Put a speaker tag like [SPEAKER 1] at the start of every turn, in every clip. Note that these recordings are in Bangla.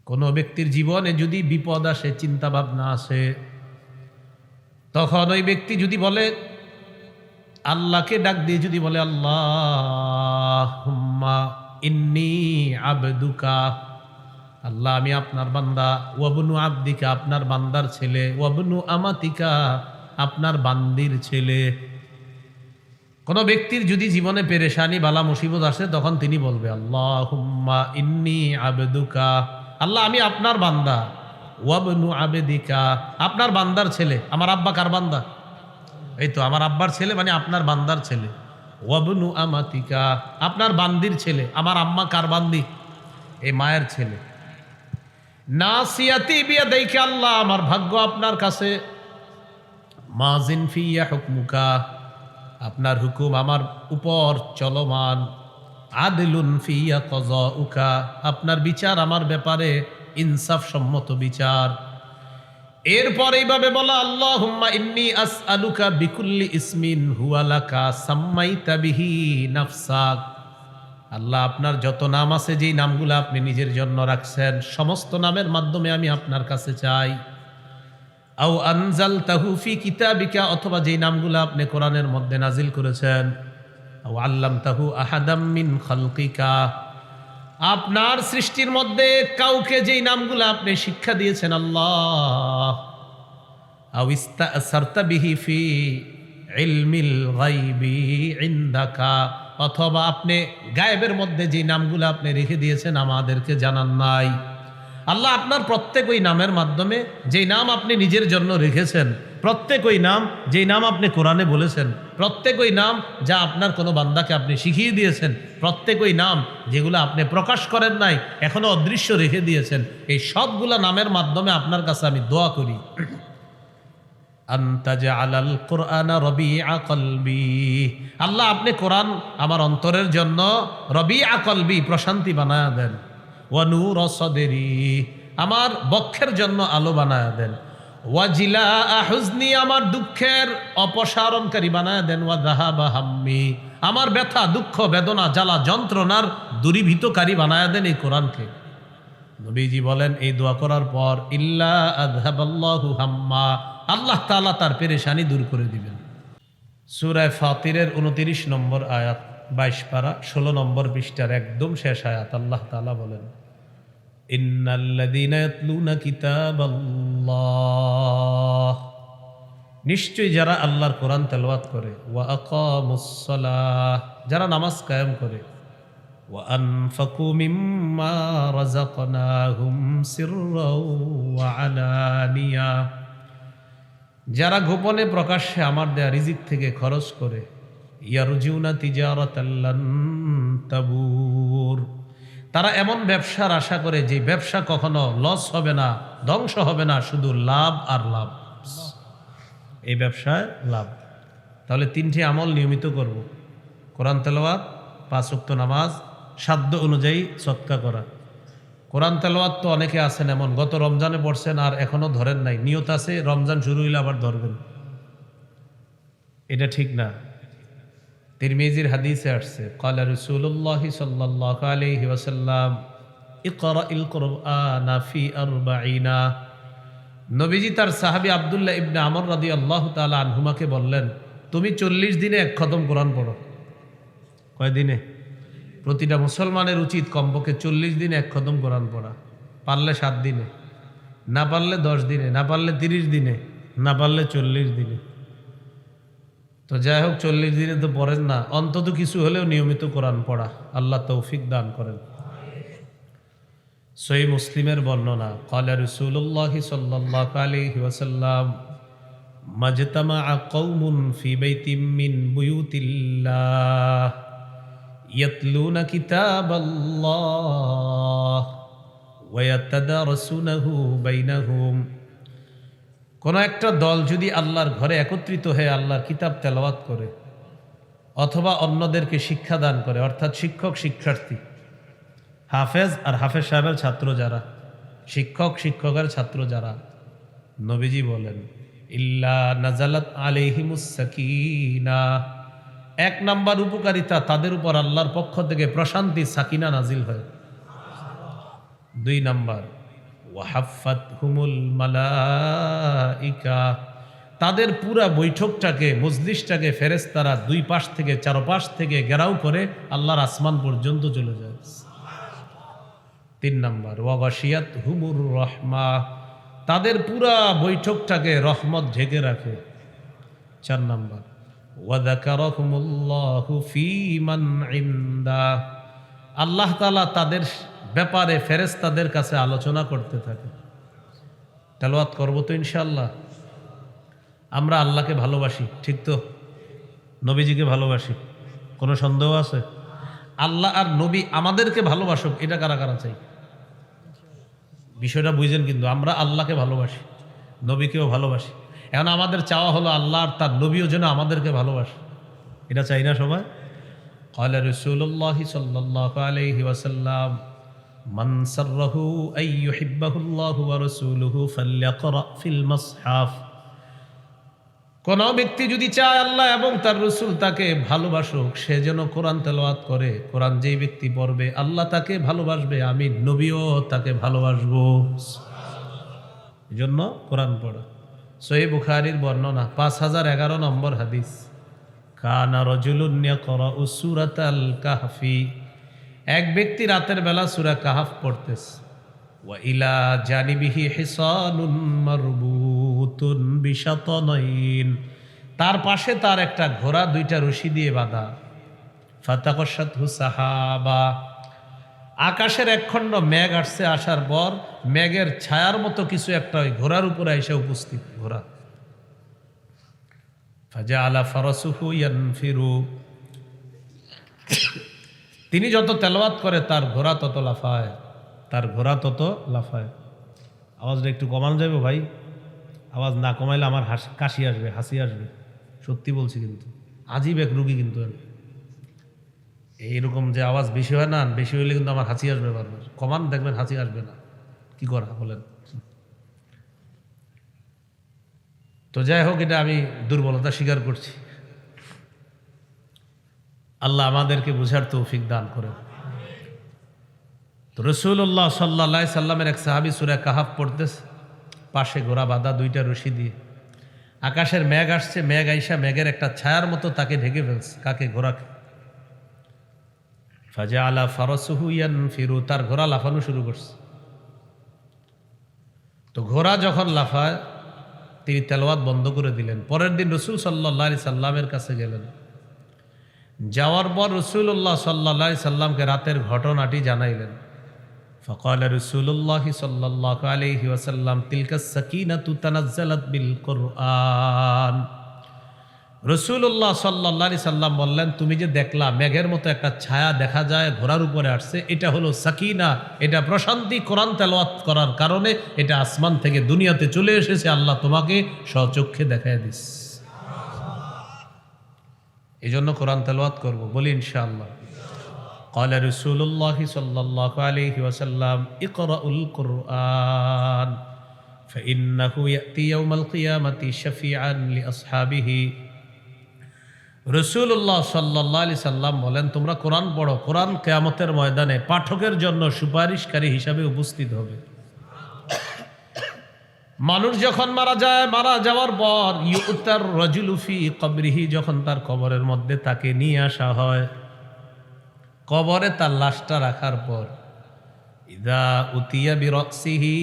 [SPEAKER 1] কোনো ব্যক্তির জীবনে যদি বিপদ আসে, চিন্তা ভাবনা আসে, তখন ওই ব্যক্তি যদি বলে, আল্লাহকে ডাক দিয়ে যদি বলে, আল্লাহুম্মা ইন্নী আবদুকা, আল্লাহ আমি আপনার বান্দা, ওয়াবনু আবদিকা আপনার বান্দার ছেলে, ওয়াবনু আমাতিকা আপনার বান্দির ছেলে। কোন ব্যক্তির যদি জীবনে পেরেশানি বালা মুসিবত আসে, তখন তিনি বলবে, আল্লাহুম্মা ইন্নী আবদুকা, আল্লাহ আমি আপনার বান্দা, ওয়াবনু আবদিকা আপনার বান্দার ছেলে। আমার আব্বা কার বান্দা? এই তো আমার আব্বার ছেলে, মানে আপনার বান্দার ছেলে। ওয়াবনু আমাতিকা আপনার বান্দির ছেলে। আমার আম্মা কার বান্দি? এই মায়ের ছেলে। নাসিয়াতি বিয়াদাইকা, আল্লাহ আমার ভাগ্য আপনার কাছে। মাজিন ফিয়া হুকমুকা আপনার হুকুম আমার উপর চলমান। আদলুন ফিয়া কযাউকা আপনার বিচার আমার ব্যাপারে ইনসাফ সম্মত বিচার। এরপর এইভাবে বলা, আল্লাহুম্মা ইন্নী আসআলুকা বিকুল্লি ইসমিন হুয়া লাকা সাম্মাইতা বিহি নাফসাক, আল্লাহ আপনার যত নাম আছে, যেই নামগুলো আপনি নিজের জন্য রাখছেন, সমস্ত নামের মাধ্যমে আমি আপনার কাছে চাই। আও আনজালতাহু ফি কিতাবিকা অথবা যেই নামগুলো আপনি কোরআনের মধ্যে নাজিল করেছেন। আও আল্লামতাহু আহাদাম মিন খালকিকা আপনার সৃষ্টির মধ্যে কাউকে যেই নামগুলো আপনি শিক্ষা দিয়েছেন আল্লাহ। আও ইস্তাসারতা বিহি ফি ইলমিল গায়বি ইনদাকা অথবা আপনি গায়েবের মধ্যে যে নামগুলো আপনি রেখে দিয়েছেন আমাদেরকে জানান নাই। আল্লাহ আপনার প্রত্যেক ওই নামের মাধ্যমে, যেই নাম আপনি নিজের জন্য রেখেছেন, প্রত্যেক ওই নাম যেই নাম আপনি কোরআনে বলেছেন, প্রত্যেক ওই নাম যা আপনার কোনো বান্দাকে আপনি শিখিয়ে দিয়েছেন, প্রত্যেক ওই নাম যেগুলো আপনি প্রকাশ করেন নাই, এখনো অদৃশ্য রেখে দিয়েছেন, এই সবগুলা নামের মাধ্যমে আপনার কাছে আমি দোয়া করি, আনতাজআলাল কুরআনা রবিআ কলবি, আল্লাহ আপনি কোরআন আমার অন্তরের জন্য রবিআ কলবি প্রশান্তি বানায়া দেন। ওয়া নূর সদরি আমার বক্ষের জন্য আলো বানায়া দেন। ওয়াজিলা হুজনি আমার দুঃখের অপসারণকারী বানায়া দেন। ওয়া যাহাবা হাম্মি আমার ব্যথা দুঃখ বেদনা জ্বালা যন্ত্রণার দূরীভূতকারী বানায়া দেন এই কোরআনকে। নবীজি বলেন এই দোয়া করার পর ইল্লা আযহাবাল্লাহু হাম্মা আল্লাহ তাআলা তার পেরেশানি দূর করে দিবেন। সূরা ফাতিরের 29 নম্বর আয়াত, 22 পারা 16 নম্বর পৃষ্ঠার একদম শেষ আয়াত। আল্লাহ তাআলা বলেন, ইন্নাল্লাযীনা ইয়াতলুনা কিতাবাল্লাহ, নিশ্চয়ই যারা আল্লাহর কোরআন তেলাওয়াত করে, ওয়া আকামুস সালাহ যারা নামাজ কায়েম করে, ওয়া আনফাকু মিম্মা রাযাকনাহুম সিররাও ওয়া আলানিয়া যারা গোপনে প্রকাশ্যে আমার দেয়া রিজিক থেকে খরচ করে, ইয়ারজুনা তিজারাতাল লান তাবুর তারা এমন ব্যবসার আশা করে যে ব্যবসা কখনো লস হবে না, ধ্বংস হবে না, শুধু লাভ আর লাভ, এই ব্যবসায় লাভ। তাহলে 3টি আমল নিয়মিত করব, কোরআন তেলাওয়াত, 5 ওয়াক্ত নামাজ, সাধ্য অনুযায়ী সদকা করা। কোরআন তেলাওয়াত তো অনেকে আছেন এমন গত রমজানে পড়ছেন আর এখনো ধরেন নাই, নিয়ত আছে রমজান শুরু হইলে আবার ধরবেন, এটা ঠিক না। তিরমিজির হাদিসে আসছে, ক্বালা রাসূলুল্লাহি সাল্লাল্লাহু আলাইহি ওয়াসাল্লাম ইকরাইল কুরআনা ফি 40, নবীজি তার সাহাবী আব্দুল্লাহ ইবনে আমর রাদিয়াল্লাহু তাআলা আনহুমাকে বললেন, তুমি 40 দিনে এক খতম কোরআন পড়ো। কয় দিনে? প্রতিটা মুসলমানের উচিত কমপক্ষে 40 দিনে এক খতম কোরআন পড়া, পারলে 7 দিনে, না পারলে 10 দিনে, না পারলে 30 দিনে, না পারলে 40 দিনে। তো যাই হোক 40 দিনে তো পড়েন না, অন্তত কিছু হলেও নিয়মিত কোরআন পড়া, আল্লাহ তৌফিক দান করেন। সহিহ মুসলিমের বর্ণনা, ক্বালা রাসূলুল্লাহি সাল্লাল্লাহু আলাইহি ওয়াসাল্লাম মাজতামাআ কওমুন ফি বাইতিম মিন বুয়ুতিল্লাহ ইয়াতলুনা কিতাবাল্লাহ ওয়া ইয়াতাদারাসুনাহু বাইনাহুম, কোন একটা দল যদি আল্লাহর ঘরে একত্রিত হয়ে আল্লাহর কিতাব তেলাওয়াত করে অথবা অন্যদেরকে শিক্ষা দান করে, অর্থাৎ শিক্ষক শিক্ষার্থী, হাফেজ আর হাফেজ সাহেবের ছাত্র যারা, শিক্ষক শিক্ষকের ছাত্র যারা, নবীজি বলেন ইল্লা নাজালাত আলাইহিমুস সাকিনা, 1 নাম্বার উপকারিতা তাদের উপর আল্লাহর পক্ষ থেকে প্রশান্তি সাকিনা নাজিল হয়। 2 নাম্বার ওয়াহাফাতহুমুল মালাইকা, তাদের পুরা বৈঠকটাকে, মজলিসটাকে ফেরেশতারা দুই পাশ থেকে চারপাশ থেকে ঘেরাও করে আল্লাহর আসমান পর্যন্ত চলে যায়। 3 নাম্বার, ওয়াগাশিয়াতহুমুর রাহমা, তাদের পুরা বৈঠকটাকে রহমত ঢেকে রাখে। 4 নাম্বার, ওয়াযাকারাহুমুল্লাহু ফী মান ইনদা, আল্লাহ তাআলা তাদের ব্যাপারে ফেরেশতাদের কাছে আলোচনা করতে থাকে। তেলাওয়াত করব তো ইনশাআল্লাহ। আমরা আল্লাহকে ভালোবাসি, ঠিক তো? নবীজিকে ভালোবাসি, কোনো সন্দেহ আছে? আল্লাহ আর নবী আমাদেরকে ভালোবাসুক, এটা কারা কারা চাই? বিষয়টা বুঝেন, কিন্তু আমরা আল্লাহকে ভালোবাসি, নবীকেও ভালোবাসি। এখন আমাদের চাওয়া হলো আল্লাহ আর তার নবীও যেন আমাদেরকে ভালোবাসে, এটা চাই না সবাই? ক্বালা রাসূলুল্লাহি সাল্লাল্লাহু আলাইহি ওয়াসাল্লাম, মান সাররাহু আন ইউহিব্বাহুল্লাহু ওয়া রাসূলুহু ফালইকরা ফিল মুসহাফ, কোন ব্যক্তি যদি চায় আল্লাহ এবং তার রাসূল তাকে ভালোবাসুক, সে যেন কোরআন তেলাওয়াত করে। কোরআন যেই ব্যক্তি পড়বে আল্লাহ তাকে ভালোবাসবে, আমি নবীও তাকে ভালোবাসবো। এজন্য কোরআন পড়া। সহিহ বুখারীর বর্ণনা, 5011 নম্বর হাদিস, কানা রাজুলুন ইয়াকরাউ সূরাতাল কাহফি, এক ব্যক্তি রাতের বেলা সূরা কাহফ পড়তেছে। ওয়া ইলা জানিবিহি হিসানুন মারবুতুন বিশাতানাইন, তার পাশে তার একটা ঘোড়া 2টা রশি দিয়ে বাঁধা। ফাতাকাশাতহু সাহাবা, আকাশের একখণ্ড মেঘ আসছে, আসার পর মেঘের ছায়ার মতো কিছু একটা ওই ঘোড়ার উপরে এসে উপস্থিত। ঘোড়া ফাজাআলা ফারাসুহু ইয়ানফিরু, তিনি যত তেলাওয়াত করে তার ঘোড়া তত লাফায়, তার ঘোড়া তত লাফায়। আওয়াজটা একটু কমানো যাবে ভাই? আওয়াজ না কমাইলে আমার কাশি আসবে, হাসি আসবে, সত্যি বলছি। কিন্তু আজীব এক রুগী, কিন্তু এইরকম যে আওয়াজ বেশি হয় না, বেশি হইলে কিন্তু আমার হাসি আসবে বারবার। কমান, দেখবেন হাসি আসবে না, কি করা বলেন? তো যাই হোক, এটা আমি দুর্বলতা স্বীকার করছি। আল্লাহ আমাদেরকে বুঝার তৌফিক দান করেন। তো রাসূলুল্লাহ সাল্লাল্লাহু আলাইহি সাল্লামের এক সাহাবী সূরা কাহফ পড়তেছে, পাশে ঘোড়া বাঁধা 2টা রশি দিয়ে। আকাশের মেঘ আসছে, মেঘ আইসা মেঘের একটা ছায়ার মতো তাকে ঢেকে ফেলছে। কাকে? ঘোড়াকে। ফাজাআলা ফারাসুহু ইয়ানফিরু, তার ঘোড়া লাফানো শুরু করছে। তো ঘোড়া যখন লাফায় তিনি তেলাওয়াত বন্ধ করে দিলেন। পরের দিন রাসূল সাল্লাল্লাহু আলাইহি সাল্লামের কাছে গেলেন। যাওয়ার পর রাসূলুল্লাহ সাল্লাল্লাহু আলাইহি সাল্লামকে রাতের ঘটনাটি জানাইলেন। ফাকালা রাসূলুল্লাহ সাল্লাল্লাহু আলাইহি ওয়াসাল্লাম, তিলকাস সাকিনাতু তানাজ্জালাত বিল কুরআন। রাসূলুল্লাহ সাল্লাল্লাহু আলাইহি সাল্লাম বললেন, তুমি যে দেখলা মেঘের মতো একটা ছায়া দেখা যায় ঘোড়ার উপরে আসছে, এটা হলো সাকিনা, এটা প্রশান্তি। কোরআন তেলাওয়াত করার কারণে এটা আসমান থেকে দুনিয়াতে চলে এসেছে, আল্লাহ তোমাকে স্বচক্ষে দেখায় দিস। এই জন্য কোরআন তেলাওয়াত করব, বলি ইনশাআল্লাহ। ক্বালা রাসূলুল্লাহ সাল্লাল্লাহু আলাইহি ওয়াসাল্লাম, ইকরাউল কুরআন ফাইন্নাহু ইয়াতি ইয়াউমাল কিয়ামাতি শাফিআন লিআসহাবিহি। রাসূলুল্লাহ সাল্লাল্লাহু আলাইহি সাল্লাম বলেন, তোমরা কোরআন পড়ো, কোরআন কিয়ামতের ময়দানে পাঠকের জন্য সুপারিশকারী হিসাবে উপস্থিত হবে। মানুষ যখন মারা যায়, মারা যাওয়ার পর ইউতার রাজুলু ফি কবরিহি, যখন তার কবরের মধ্যে তাকে নিয়ে আসা হয়, কবরে তার লাশটা রাখার পর ইদা উতিয়া বিরাসিহি,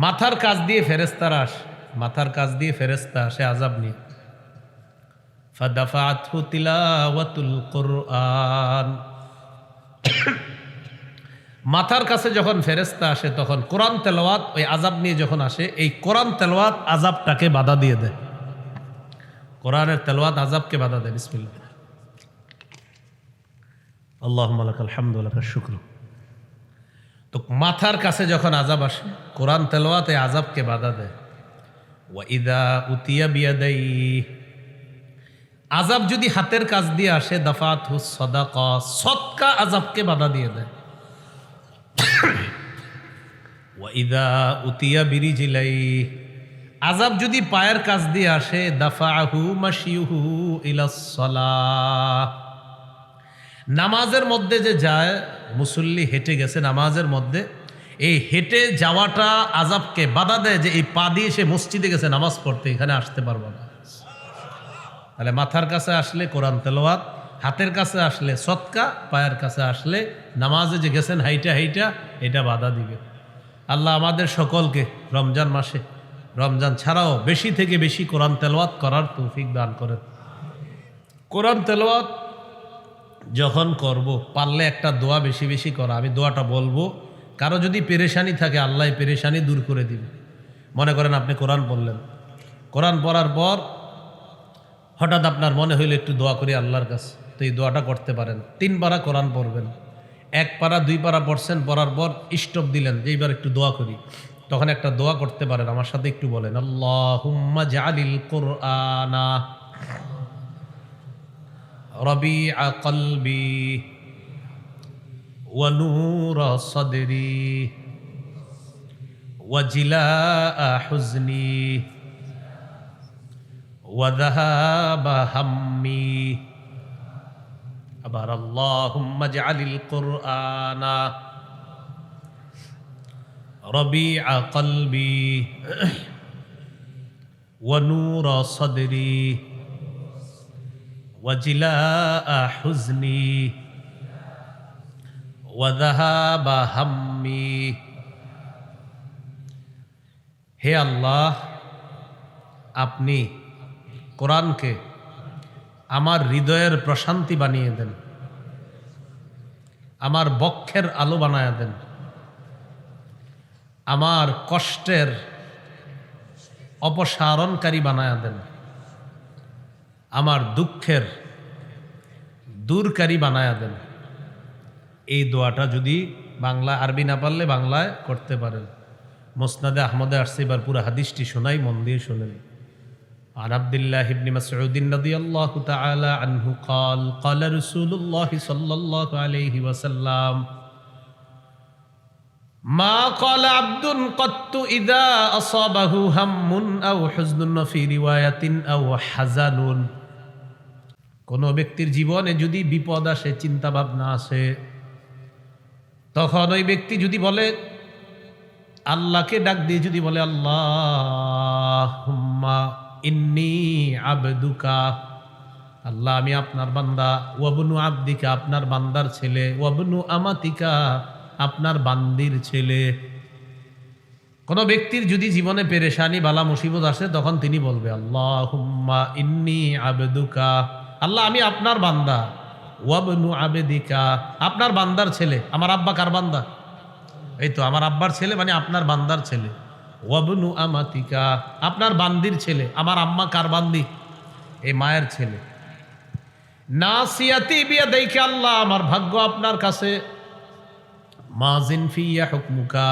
[SPEAKER 1] মাথার কাছ দিয়ে ফেরেশতারা আসে, মাথার কাছ দিয়ে ফেরেশতা আসে আযাব নিয়ে। ফাদাফাআতহু তিলাওয়াতুল কুরআন, মাথার কাছে যখন ফেরেশতা আসে তখন কোরআন তেলাওয়াত ওই আযাব নিয়ে যখন আসে, এই কোরআন তেলাওয়াত আযাবটাকে বাধা দিয়ে দেয়। কোরআনের তেলাওয়াত আযাবকে বাধা দেয়। বিসমিল্লাহ, আল্লাহুম্মা লাকাল হামদু ওয়া লাকাশ শুকরু। তো মাথার কাছে যখন আযাব আসে, কোরআন তেলাওয়াত এই আযাবকে বাধা দেয়। ওয়া ইযা উতিয়া বিয়াদাইহি, আযাব যদি হাতের কাছ দিয়ে আসে, দাফাতহু সাদাকা, সদকা আযাবকে বাধা দিয়ে দেয়। ওয়া ইযা উতিয়া বিরিজিলাইহি, আযাব যদি পায়ের কাছ দিয়ে আসে, দাফাহু মাশিয়ুহু ইলাস সালাহ, নামাজের মধ্যে যে যায়, মুসল্লি হেঁটে গেছে নামাজের মধ্যে, এই হেঁটে যাওয়াটা আযাবকে বাধা দেয় যে এই পা দিয়ে সে মসজিদে গেছে নামাজ পড়তে, এখানে আসতে পারবো না। তাহলে মাথার কাছে আসলে কোরআন তেলাওয়াত, হাতের কাছে আসলে সদকা, পায়ের কাছে আসলে নামাজে যে গেছেন হাইটা হাইটা, এটা বাধা দিবে। আল্লাহ আমাদের সকলকে রমজান মাসে, রমজান ছাড়াও বেশি থেকে বেশি কোরআন তেলাওয়াত করার তৌফিক দান করেন। কোরআন তেলাওয়াত যখন করব, পারলে একটা দোয়া বেশি বেশি করা। আমি দোয়াটা বলবো, কারো যদি পেরেশানি থাকে আল্লাহ পেরেশানি দূর করে দিবে। মনে করেন আপনি কোরআন পড়লেন, কোরআন পড়ার পর হঠাৎ আপনার মনে হইলো একটু দোয়া করি আল্লাহর কাছে, তো এই দোয়াটা করতে পারেন। 3 পারা কোরআন পড়বেন, 1 পারা 2 পারা পড়ছেন, পড়ার পর স্টপ দিলেন যে এইবার একটু দোয়া করি, তখন একটা দোয়া করতে পারেন। আমার সাথে একটু বলেন, আল্লাহুম্মা জাআলিল কুরআনা রবিআ কলবি ওয়া নূরা সাদরি ওয়া জিলাআ হুজনি ওয়া যাহাবা হাম্মি। আবার আল্লাহুম্মা জাআলিল কুরআনা রবিআ কলবি ওয়া নূরা সাদরি ওয়া জিলাআ হুজনি ওয়া যাহাবা হাম্মি। হে আল্লাহ, আপনি কোরআনকে আমার হৃদয়ের প্রশান্তি বানিয়ে দেন, আমার বক্ষের আলো বানায়া দেন, আমার কষ্টের অপসারণকারী বানায়া দেন, আমার দুঃখের দূরকারী বানায়া দেন। এই দোয়াটা যদি বাংলা আরবি না পারলে বাংলায় করতে পারেন। মুসনাদে আহমদে আসছে, এবার পুরো হাদিসটি শোনাই, মন দিয়ে শোনেন। عن عبد الله بن مسعود رضي الله تعالى عنه قال قال رسول الله صلى الله عليه وسلم ما قال عبد قط إذا أصابه هم أو حزن في رواية أو حزن। কোন ব্যক্তির জীবনে যদি বিপদ আসে, চিন্তা ভাবনা আসে, তখন ওই ব্যক্তি যদি বলে, আল্লাহকে ডাক দিয়ে যদি বলে, আল্লাহুম্মা ইন্নী আবদুকা, আল্লাহ আমি আপনার বান্দা, ওয়াবনু আবদিকা, আপনার বান্দার ছেলে, ওয়াবনু আমাতিকা, আপনার বান্দির ছেলে। কোন ব্যক্তির যদি জীবনে পেরেশানি বালা মুসিবত আসে, তখন তিনি বলবে, আল্লাহুম্মা ইন্নী আবদুকা, আল্লাহ আমি আপনার বান্দা, ওয়াবনু আবদিকা, আপনার বান্দার ছেলে। আমার আব্বা কার বান্দা? এই তো আমার আব্বার ছেলে, মানে আপনার বান্দার ছেলে। ওয়াবনু আমাতিকা, আপনার বান্দির ছেলে। আমার আম্মা কার বান্দি? এই মায়ের ছেলে। নাসিয়াতি বিয়াদাইকা, আল্লাহ আমার ভাগ্য আপনার কাছে। মাজিন ফিয়া হুকমুকা,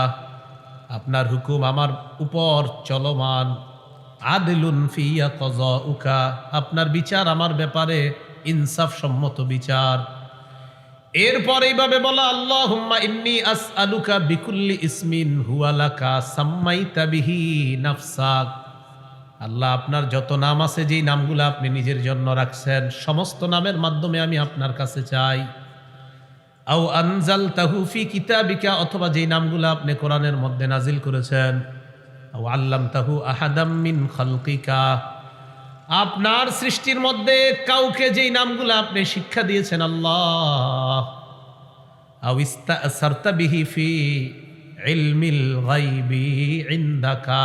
[SPEAKER 1] আপনার হুকুম আমার উপর চলমান। আদিলুন ফিয়া কযাউকা, আপনার বিচার আমার ব্যাপারে ইনসাফ সম্মত বিচার। এরপর এইভাবে বলা, আল্লাহুম্মা ইন্নী আসআলুকা বিকুল্লি ইসমিন হুয়া লাকা সাম্মাইতা বিহি নাফসাক, আল্লাহ আপনার যত নাম আছে, যেই নামগুলো আপনি নিজের জন্য রাখছেন, সমস্ত নামের মাধ্যমে আমি আপনার কাছে চাই। আও আনজালতাহু ফি কিতাবিকা, অথবা যেই নামগুলো আপনি কোরআনের মধ্যে নাজিল করেছেন। আও আল্লামতাহু আহাদাম মিন খালকিকা, আপনার সৃষ্টির মধ্যে কাউকে যেই নামগুলো আপনি শিক্ষা দিয়েছেন। আল্লাহ আও ইস্তাসারতা বিহি ফি ইলমিল গায়বি ইনদাকা,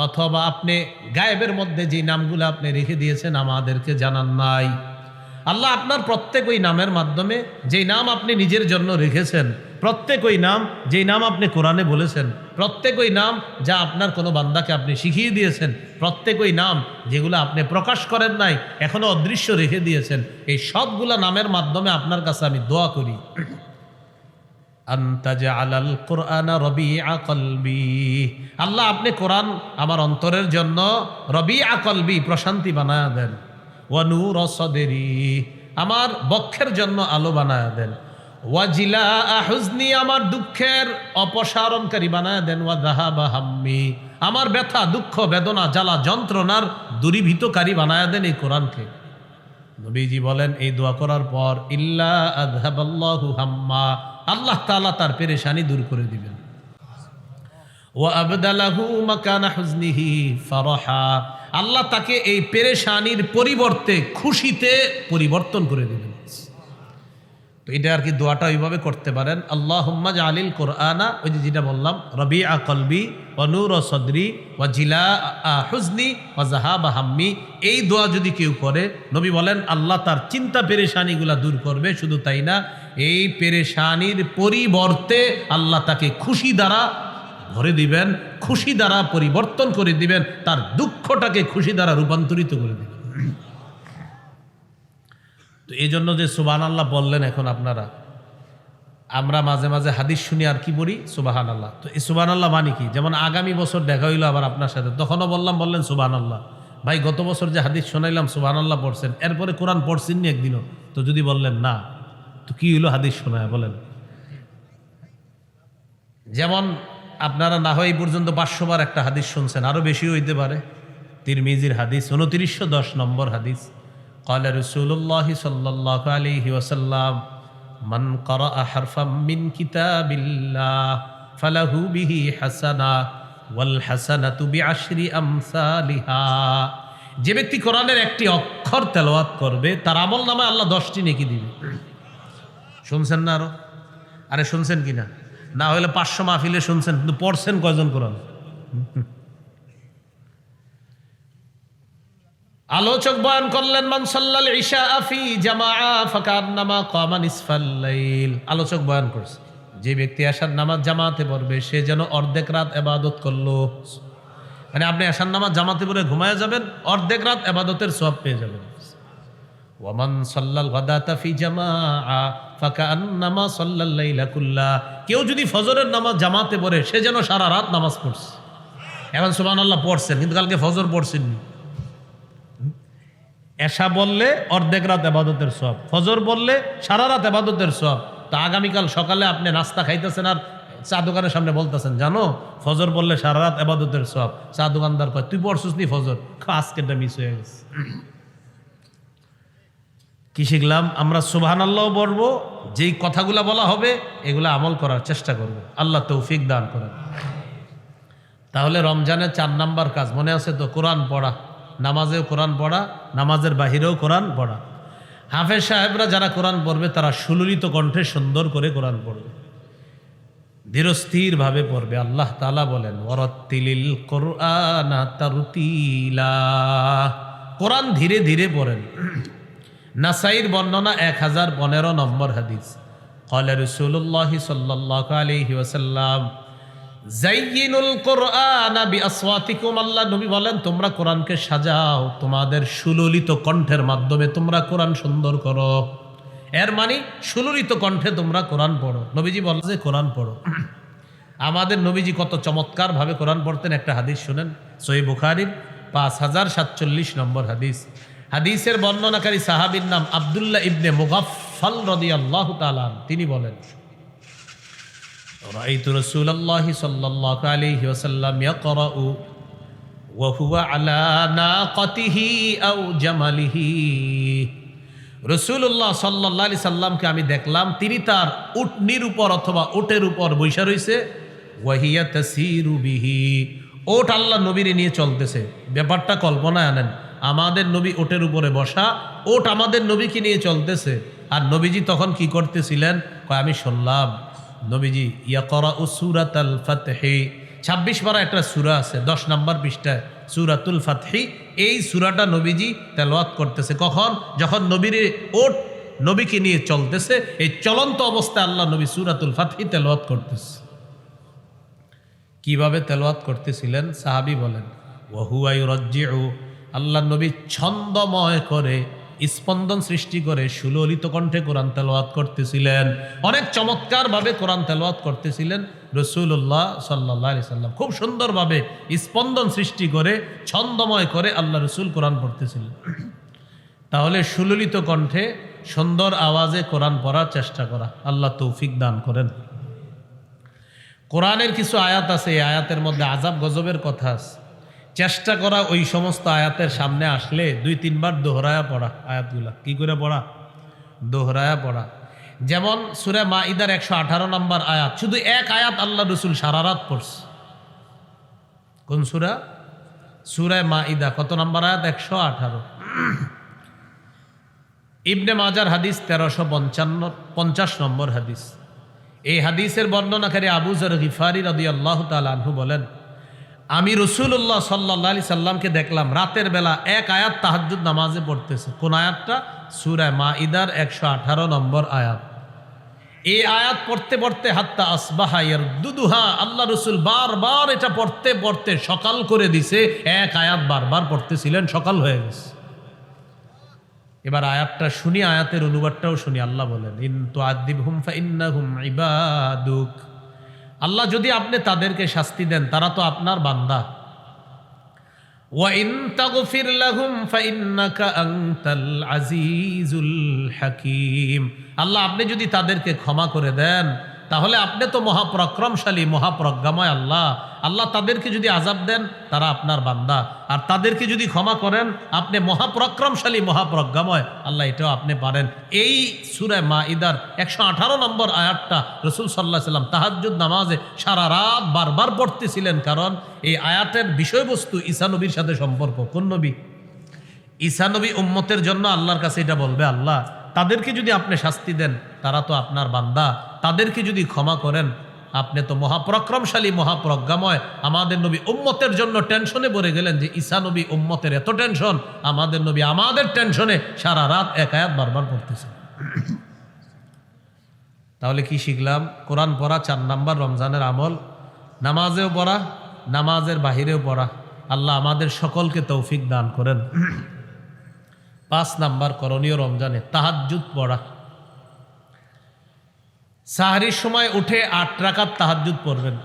[SPEAKER 1] অথবা আপনি গায়েবের মধ্যে যেই নামগুলো আপনি রেখে দিয়েছেন আমাদেরকে জানান নাই। আল্লাহ আপনার প্রত্যেক ওই নামের মাধ্যমে, যেই নাম আপনি নিজের জন্য রেখেছেন, প্রত্যেক ওই নাম যেই নাম আপনি কোরআনে বলেছেন, প্রত্যেক ওই নাম যা আপনার কোনো বান্দাকে আপনি শিখিয়ে দিয়েছেন, প্রত্যেক ওই নাম যেগুলো আপনি প্রকাশ করেন নাই, এখনো অদৃশ্য রেখে দিয়েছেন, এই সবগুলা নামের মাধ্যমে আপনার কাছে আমি দোয়া করি, আনতা জাআলাল কুরআনা রবিআ কলবি, আল্লাহ আপনি কোরআন আমার অন্তরের জন্য রবিআ কলবি, প্রশান্তি বানায়া দেন। ওয়া নূর সাদরি, আমার বক্ষের জন্য আলো বানায়া দেন। ওয়া জিলাআ হুজনি, আমার দুঃখের অপসারণকারী বানায়া দেন। ওয়া যাহাবা হাম্মি, আমার ব্যথা দুঃখ বেদনা জ্বালা যন্ত্রণার দূরীভূতকারী বানায়া দেন এই কোরআনকে। নবীজি বলেন এই দোয়া করার পর ইল্লা আযহাবাল্লাহু হাম্মা, আল্লাহ তাআলা তার পেরেশানি দূর করে দিবেন। ওয়া আবদালাহু মাকানা হুজনিহি ফারাহা, আল্লাহ তাকে এই পেরেশানির পরিবর্তে খুশিতে পরিবর্তন করে দিবেন। তো এটা আর কি দোয়াটা ওইভাবে করতে পারেন, আল্লাহুম্মা জাআলিল কুরআনা, ওই যে যেটা বললাম, রবিআ কলবি ওয়া নূর সদরি ওয়া জিলা হুজনি ওয়া যাহাবা হাম্মি। এই দোয়া যদি কেউ করে, নবী বলেন আল্লাহ তার চিন্তা পেরেশানিগুলা দূর করবে। শুধু তাই না, এই পেরেশানির পরিবর্তে আল্লাহ তাকে খুশি দ্বারা ভরে দিবেন, খুশি দ্বারা পরিবর্তন করে দিবেন, তার দুঃখটাকে খুশি দ্বারা রূপান্তরিত করে দিবেন। তো এই জন্য যে সুবহানাল্লাহ বললেন, এখন আপনারা, আমরা মাঝে মাঝে হাদিস শুনি আর কি বলি সুবহানাল্লাহ। তো এই সুবহানাল্লাহ মানে কি? যেমন আগামী বছর দেখা হইলো আবার আপনার সাথে, তখনও বললেন সুবহানাল্লাহ। ভাই গত বছর যে হাদিস শোনাইলাম সুবহানাল্লাহ পড়ছেন, এরপরে কোরআন পড়ছেন নি একদিনও? তো যদি বললেন না, তো কি হইলো হাদিস শোনায় বলেন? যেমন আপনারা না হয় এই পর্যন্ত 500 বার একটা হাদিস শুনছেন, আরো বেশি হইতে পারে। তিরমিজির হাদিস 2910 নম্বর হাদিস, ক্বালা রাসূলুল্লাহ সাল্লাল্লাহু আলাইহি ওয়াসাল্লাম মান ক্বারাআ হারফাম মিন কিতাবিল্লাহ ফালাহু বিহি হাসানা ওয়াল হাসানাতু বিআশরি আমসালিহা। যে ব্যক্তি কোরআনের একটি অক্ষর তেলাওয়াত করবে, তার আমলনামায় আল্লাহ 10টি নেকি দিবে। শুনছেন না? আরে শুনছেন কিনা? না হলে 500 মাহফিলে শুনছেন, কিন্তু পড়ছেন কয়জন কোরআন? আলোচক বয়ান করলেন, মান সাল্লাল ইশা ফি জামাআ ফাকান্নামা কামা নিসফাল লাইল। আলোচক বয়ান করছে, যে ব্যক্তি এশার নামাজ জামাতে পড়বে, সে যেন অর্ধেক রাত ইবাদত করলো। মানে আপনি এশার নামাজ জামাতে পড়ে ঘুমায় যাবেন, অর্ধেক রাত ইবাদতের সওয়াব পেয়ে যাবেন। ওয়ামান সাল্লাল গাদাতা ফি জামাআ ফাকান্নামা সাল্লাল লাইলা কুল্লা। কেউ যদি ফজরের নামাজ জামাতে পড়ে, সে যেন সারা রাত নামাজ পড়ছে। এখন সুবহানাল্লাহ পড়ছেন, কিন্তু কালকে ফজর পড়ছেননি। এশা বললে অর্ধেক রাত ইবাদতের সওয়াব, ফজর বললে সারা রাত ইবাদতের সওয়াব। তো আগামীকাল সকালে আপনি নাস্তা খাইতেছেন আর চা দোকানের সামনে বলতেছেন, জানো ফজর বললে সারা রাত ইবাদতের সওয়াব। চা দোকানদার কয়, তুই পড়ছিস নি ফজর? আজকেরটা মিস হয়ে গেছে। কি শিখলাম আমরা? সুবহানাল্লাহ বলবো, যেই কথাগুলা বলা হবে এগুলা আমল করার চেষ্টা করব। আল্লাহ তৌফিক দান করেন। তাহলে রমজানের 4 নাম্বার কাজ মনে আছে তো? কোরআন পড়া, নামাজেও কোরআন পড়া, নামাজের বাহিরেও কোরআন পড়া। হাফেজ সাহেবরা যারা কোরআন পড়বে, তারা সুললিত কণ্ঠে সুন্দর করে কোরআন পড়বে, ধীরস্থির ভাবে পড়বে। আল্লাহ তাআলা বলেন, ওয়ারাত্তিলিল কুরআনা তারতিলা, কোরআন ধীরে ধীরে পড়েন। নাসাইর বর্ণনা 1015 নম্বর হাদিস, ক্বালা রাসূলুল্লাহ সাল্লাল্লাহু আলাইহি ওয়াসাল্লাম যায়্যিনুল কুরআনা বিআসওয়াতিকুম। আল্লাহ নবী বলেন, তোমরা কোরআনকে সাজাও, তোমাদের সুললিত কণ্ঠের মাধ্যমে তোমরা কোরআন সুন্দর করো। এর মানে সুললিত কণ্ঠে তোমরা কোরআন পড়ো। নবীজি বলেন যে কোরআন পড়ো। আমাদের নবীজি কত চমৎকার ভাবে কোরআন পড়তেন। একটা হাদিস শুনেন, সহিহ বুখারীর 5047 নম্বর হাদিস। হাদিসের বর্ণনাকারী সাহাবীর নাম আব্দুল্লাহ ইবনে মুগাফফাল রাদিয়াল্লাহু তাআলা। তিনি বলেন, রাআইতু রাসূলুল্লাহি সাল্লাল্লাহু আলাইহি ওয়াসাল্লাম ইয়াকরাউ ওয়া হুয়া আলা নাকাতিহি আও জামালিহি। রাসূলুল্লাহ সাল্লাল্লাহু আলাইহি সাল্লামকে আমি দেখলাম, তিনি তার উটনির উপর অথবা উটের উপর বসে রয়েছে। ওয়া হিয়া তাসিরু বিহি, ওট আল্লাহ নবীরে নিয়ে চলতেছে। ব্যাপারটা কল্পনায় আনেন, আমাদের নবী ওটের উপরে বসা, ওট আমাদের নবীকে নিয়ে চলতেছে। আর নবীজি তখন কি করতেছিলেন? আমি শুনলাম নবীজি ইয়াকরাউ সূরাতুল ফাতহি, 26 পারা একটা সূরা আছে, 10 নম্বর পৃষ্ঠায় সূরাতুল ফাতহি। এই সূরাটা নবীজি তেলাওয়াত করতেছে। কখন? যখন নবীরে ওট নবীকে নিয়ে চলতেছে, এই চলন্ত অবস্থায় আল্লাহ নবী সূরাতুল ফাতহি তেলাওয়াত করতেছে। কিভাবে তেলাওয়াত করতেছিলেন? সাহাবী বলেন, ওয়া হুয়া ইউরাজ্জিউ, আল্লাহ নবী ছন্দময় করে, স্পন্দন সৃষ্টি করে সুললিত কণ্ঠে কোরআন তেলাওয়াত করতেছিলেন। অনেক চমৎকার ভাবে কোরআন তেলাওয়াত করতেছিলেন রাসূলুল্লাহ সাল্লাল্লাহু আলাইহি সাল্লাম। খুব সুন্দরভাবে স্পন্দন সৃষ্টি করে, ছন্দময় করে আল্লাহ রাসূল কোরআন পড়তেছিলেন। তাহলে সুললিত কণ্ঠে সুন্দর আওয়াজে কোরআন পড়ার চেষ্টা করা। আল্লাহ তৌফিক দান করেন। কোরআনের কিছু আয়াত আছে, এই আয়াতের মধ্যে আযাব গজবের কথা আছে। চেষ্টা করা ওই সমস্ত আয়াতের সামনে আসলে 2-3 বার দোহরায়া পড়া আয়াতগুলা। কি করে পড়া? দোহরায়া পড়া। যেমন সূরা মাইদার 118 নম্বর আয়াত, শুধু এক আয়াত আল্লাহ রসুল সারা রাত পড়ছে। কোন সূরা? সূরা মাইদা। কত নম্বর আয়াত? 118। ইবনে মাজার হাদিস 1350 নম্বর হাদিস। এই হাদিসের বর্ণনাকারী আবু যর গিফারি রাদিয়াল্লাহু তাআলা আনহু বলেন, আমি রাসূলুল্লাহ সাল্লাল্লাহু আলাইহি সাল্লামকে দেখলাম রাতের বেলা এক আয়াত তাহাজ্জুদ নামাজে পড়তেছে। কোন আয়াতটা? সূরা মাইদার 118 নম্বর আয়াত। এই আয়াত পড়তে পড়তে হাত্তা আসবাহা ইয়ারদুদুহা, আল্লাহ রসুল বারবার এটা পড়তে পড়তে সকাল করে দিছে। এক আয়াত বারবার পড়তেছিলেন, সকাল হয়ে গেছে। এবার আয়াতটা শুনি, আয়াতের অনুবাদটাও শুনি। আল্লাহ বলেন, ইন তুআযিবহুম ফাইন্নাহুম ইবাদুক, আল্লাহ যদি আপনি তাদেরকে শাস্তি দেন তারা তো আপনার বান্দা। ওয়া ইন তাগফির লাহুম ফাইন্নাকা আনতাল আজিজুল হাকীম, আল্লাহ আপনি যদি তাদেরকে ক্ষমা করে দেন তাহলে আপনি তো মহাপরাক্রমশালী, মহাপ্রজ্ঞাময় আল্লাহ। আল্লাহ তাদেরকে যদি আযাব দেন তারা আপনার বান্দা, আর তাদেরকে যদি ক্ষমা করেন আপনি মহাপরাক্রমশালী, মহাপ্রজ্ঞাময় আল্লাহ, এটাও আপনি পারেন। এই সূরা মাইদার 118 নম্বর আয়াতটা রাসূল সাল্লাল্লাহু আলাইহি সাল্লাম তাহাজ্জুদ নামাজে সারা রাত বারবার পড়তেছিলেন, কারণ এই আয়াতের বিষয়বস্তু ঈসা নবীর সাথে সম্পর্ক। কোন নবী? ঈসা নবী উম্মতের জন্য আল্লাহর কাছে এটা বলবে, আল্লাহ তাদেরকে যদি আপনি শাস্তি দেন তারা তো আপনার বান্দা, তাদেরকে যদি ক্ষমা করেন আপনি তো মহাপরাক্রমশালী, মহাপ্রজ্ঞাময়। আমাদের নবী উম্মতের জন্য টেনশনে পড়ে গেলেন যে ঈসা নবী উম্মতের এত টেনশন, আমাদের নবী আমাদের টেনশনে সারা রাত এক আয়াত বারবার পড়তেছে। তাহলে কি শিখলাম? কোরআন পড়া 4 নাম্বার রমজানের আমল, নামাজেও পড়া, নামাজের বাহিরেও পড়া। আল্লাহ আমাদের সকলকে তৌফিক দান করেন। 5 নাম্বার করণীয় রমজানে তাহাজ্জুদ পড়া। সাহরির সময় উঠে 8 রাকাত তাহাজ্জুদ পড়বেন।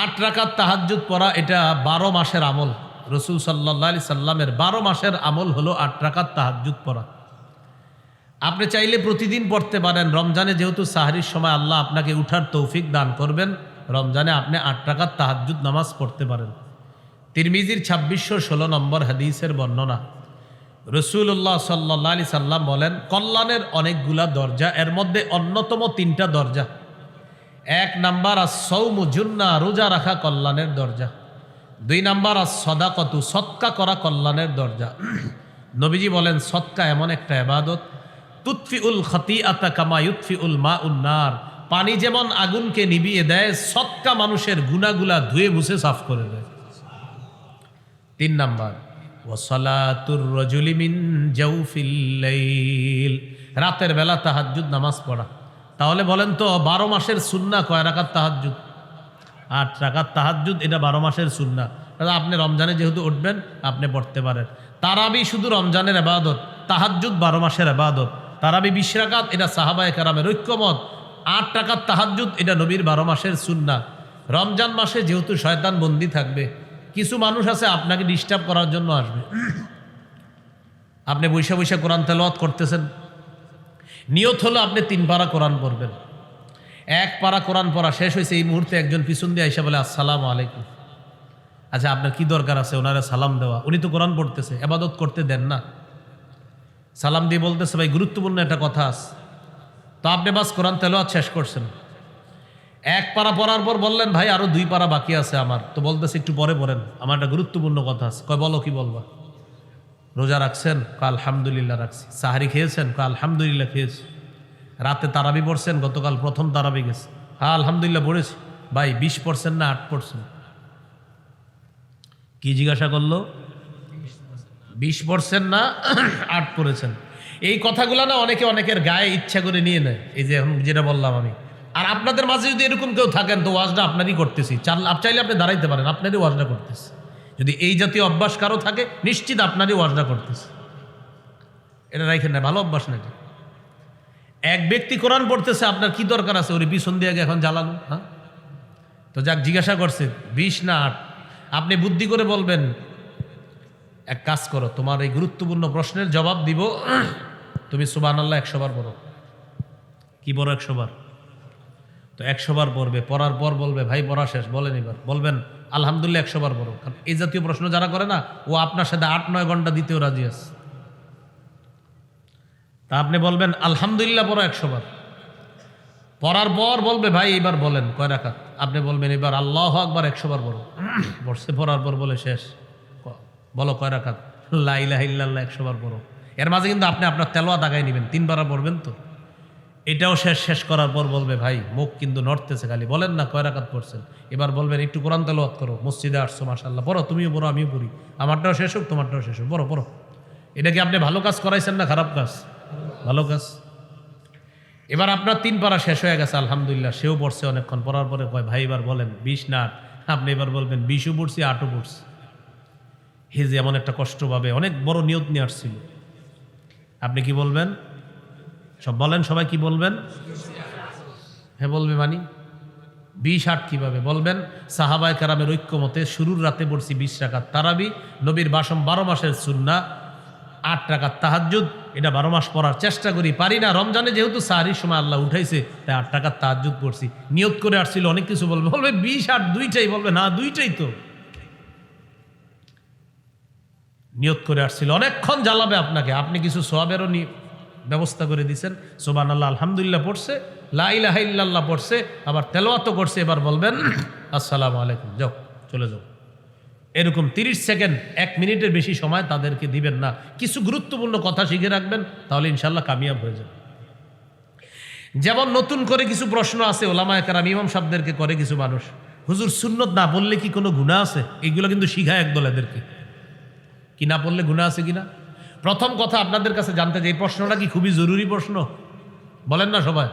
[SPEAKER 1] 8 রাকাত তাহাজ্জুদ পড়া এটা 12 মাসের আমল। রাসূল সাল্লাল্লাহু আলাইহি সাল্লামের 12 মাসের আমল হলো 8 রাকাত তাহাজ্জুদ পড়া। আপনি চাইলে প্রতিদিন পড়তে পারেন। রমজানে যেহেতু সাহরির সময় আল্লাহ আপনাকে উঠার তৌফিক দান করবেন, রমজানে আপনি 8 রাকাত তাহাজ্জুদ নামাজ পড়তে পারেন। তিরমিজির 2616 নম্বর হাদিসের বর্ণনা, রাসূলুল্লাহ সাল্লাল্লাহু আলাইহি সাল্লাম বলেন, কল্যাণের অনেকগুলা দরজা, এর মধ্যে অন্যতম 3টা দরজা। 1 নাম্বার আস-সাওমু জুন্নাহ, রোজা রাখা কল্যাণের দরজা। 2 নাম্বার আস-সাদাকাতু, সদকা করা কল্যাণের দরজা। নবীজি বলেন সদকা এমন একটা ইবাদত, তুতফিউল খাতিআতা কামা ইউতফিউল মাউন নার, পানি যেমন আগুনকে নিভিয়ে দেয়, সদকা মানুষের গুনাহগুলা ধুয়ে মুছে সাফ করে দেয়। 3 নাম্বার ওয়াসালাতুর রাজুলি মিন জাওফিল লাইল, রাতের বেলা তাহাজ্জুদ নামাজ পড়া। তাহলে বলেন তো 12 মাসের সুন্নাহ কয় রাকাত তাহাজ্জুদ? 8 রাকাত তাহাজ্জুদ, এটা 12 মাসের সুন্নাহ। তাহলে আপনি রমজানে যেহেতু উঠবেন আপনি পড়তে পারেন। তারাবি শুধু রমজানের ইবাদত, তাহাজ্জুদ 12 মাসের ইবাদত। তারাবি 20 রাকাত, এটা সাহাবায়ে কেরামের ঐক্যমত। 8 রাকাত তাহাজ্জুদ এটা নবীর 12 মাসের সুন্নাহ। রমজান মাসে যেহেতু শয়তান বন্দী থাকবে, কিছু মানুষ আছে আপনাকে ডিস্টার্ব করার জন্য আসবে। আপনি বৈশা বৈশা কোরআন তেলাওয়াত করতেছেন, নিয়ত হলো আপনি 3 পারা কোরআন পড়বেন। 1 পারা কোরআন পড়া শেষ হয়েছে, এই মুহূর্তে একজন পিছন দিয়ে এসে বলে আসসালামু আলাইকুম। আচ্ছা, আপনার কি দরকার আছে ওনারা সালাম দেওয়া? উনি তো কোরআন পড়তেছে, ইবাদত করতে দেন না। সালাম দিয়ে বলতেছে ভাই গুরুত্বপূর্ণ একটা কথা আছে, তো আপনি বাস কোরআন তেলাওয়াত শেষ করছেন। 1 পারা পড়ার পর বললেন ভাই আরো 2 পারা বাকি আছে আমার, তো বলতেছে একটু পরে পড়েন, আমার একটা গুরুত্বপূর্ণ কথা আছে। কয় বলো, কি বলবা? রোজা রাখছেন? কয় আলহামদুলিল্লাহ রাখছি। সাহারি খেয়েছেন? কয় আলহামদুলিল্লাহ খেয়েছি। রাতে তারাবি পড়ছেন? গতকাল প্রথম তারাবি গেছে। হ্যাঁ আলহামদুলিল্লাহ পড়েছি। ভাই 20 পড়ছেন না 8 পড়ছেন? কি জিজ্ঞাসা করলো? 20 পড়ছেন না 8 পড়েছেন? এই কথাগুলো না অনেকে অনেকের গায়ে ইচ্ছা করে নিয়ে নেয়। এই যে এখন যেটা বললাম আমি, আর আপনাদের মাঝে যদি এরকম কেউ থাকেন তো ওয়াজটা আপনারই করতেছি। চাইলে আপনি দাঁড়াইতে পারেন, আপনারই ওয়াজটা করতেছি। যদি এই জাতীয় অভ্যাস কারো থাকে নিশ্চিত আপনারই ওয়াজটা করতেছি। এটা রাখেন না, ভালো অভ্যাস নাকি? এক ব্যক্তি কোরআন পড়তেছে, আপনার কি দরকার আছে ওর পিছন দিয়ে আগে এখন জ্বালানো? হ্যাঁ, তো যাক জিজ্ঞাসা করছে 20 না 8, আপনি বুদ্ধি করে বলবেন এক কাজ করো, তোমার এই গুরুত্বপূর্ণ প্রশ্নের জবাব দিব, তুমি সুবহানাল্লাহ 100 বার পড়ো। কি বড় 100 বার? তো 100 বার পড়বে, পড়ার পর বলবে ভাই পড়া শেষ, বলেন এবার। বলবেন আলহামদুলিল্লাহ 100 বার পড়ো। কারণ এই জাতীয় প্রশ্ন যারা করে না, ও আপনার সাথে 8-9 ঘন্টা দিতেও রাজি আছে। তা আপনি বলবেন আলহামদুলিল্লাহ পড়ো 100 বার। পড়ার পর বলবে ভাই এবার বলেন কয় রাকাত, আপনি বলবেন এবার আল্লাহু আকবার 100 বার পড়ো। পড়ছে, পড়ার পর বলে শেষ, বলো কয় রাকাত, লা ইলাহা ইল্লাল্লাহ 100 বার পড়ো। এর মাঝে কিন্তু আপনি আপনার তেলাওয়াত আগায় নেবেন, 3 বার পড়বেন তো। এটাও শেষ করার পর বলবে ভাই মুখ কিন্তু নড়তেছে, খালি বলেন না কয় রাকাত পড়ছেন। এবার বলবেন একটু কোরআন তেলাওয়াত করো, মসজিদে আসছো মাশাআল্লাহ, পড়ো, তুমিও পড়ো আমিও পড়ি, আমারটাও শেষ হোক তোমারটাও শেষ হোক, পড়ো। এটা কি আপনি ভালো কাজ করাইছেন না খারাপ কাজ? ভালো কাজ। এবার আপনার 3 পারা শেষ হয়ে গেছে আলহামদুলিল্লাহ, সেও পড়ছে অনেকক্ষণ, পড়ার পরে কয় ভাই এবার বলেন 20 না 8, আপনি এবার বলবেন 20ও পড়ছি 8ও পড়ছি। হে যে এমন একটা কষ্ট পাবে, অনেক বড় নিয়ত নিয়ে আসছিল। আপনি কি বলবেন? সব বলেন, সবাই কি বলবেন? হ্যাঁ বলবে, মানি 20-8 কিভাবে বলবেন? সাহাবায়ে কেরামের ঐক্যমতে শুরুর রাতে পড়ছি 20 রাকাত তারাবি, নবীর 12 মাসের সুন্নাহ 8 রাকাত তাহাজ্জুদ, এটা 12 মাস পড়ার চেষ্টা করি, পারি না। রমজানে যেহেতু সাহরির সময় আল্লাহ উঠাইছে তাই 8 রাকাত তাহাজ্জুদ পড়ছি। নিয়ত করে আসছিল, অনেক কিছু বলবে 20-8 দুইটাই, বলবে না দুইটাই তো। নিয়ত করে আসছিল, অনেকক্ষণ জ্বালাবে আপনাকে, আপনি কিছু সওয়াবেরও ব্যবস্থা করে দিয়েছেন। সুবহানাল্লাহ আলহামদুলিল্লাহ পড়ছে, লা ইলাহা ইল্লাল্লাহ পড়ছে, আবার তেলাওয়াতও করছে। এবার বলবেন আসসালামু আলাইকুম, যাও চলে যাও। এরকম 30 সেকেন্ড 1 মিনিটের বেশি সময় তাদেরকে দিবেন না। কিছু গুরুত্বপূর্ণ কথা শিখে রাখবেন, তাহলে ইনশাল্লাহ কামিয়াব হয়ে যাবে। যেমন নতুন করে কিছু প্রশ্ন আছে ওলামায়ে কেরাম ইমাম সাহেবদেরকে করে কিছু মানুষ, হুজুর সুন্নত না বললে কি কোনো গুনাহ আছে? এইগুলো কিন্তু শিখায় একদল এদেরকে, কি না পড়লে গুনাহ আছে কিনা। প্রথম কথা আপনাদের কাছে জানতে চাই, এই প্রশ্নটা কি খুবই জরুরি প্রশ্ন? বলেন না সবাই,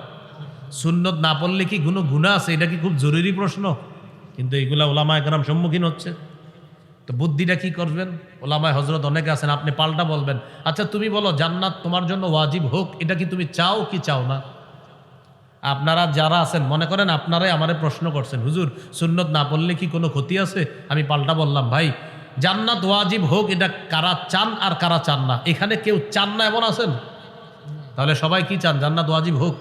[SPEAKER 1] সুন্নত না পড়লে কি কোনো গুনাহ আছে? এটা কি খুব জরুরি প্রশ্ন? কিন্তু এইগুলা ওলামায়ে কেরাম সম্মুখীন হচ্ছে। তো বুদ্ধিটা কি করবেন? ওলামায়ে হযরত অনেকে আছেন, আপনি পাল্টা বলবেন, আচ্ছা তুমি বলো জান্নাত তোমার জন্য ওয়াজিব হোক, এটা কি তুমি চাও কি চাও না? আপনারা যারা আছেন মনে করেন আপনারাই আমারে প্রশ্ন করছেন, হুজুর সুন্নত না পড়লে কি কোনো ক্ষতি আছে? আমি পাল্টা বললাম, ভাই জান্নাত ওয়াজিব হোক এটা কারা চান আর কারা চান না? এখানে কেউ চান না এমন আছেন? তাহলে সবাই কি চান? জান্নাত ওয়াজিব হোক।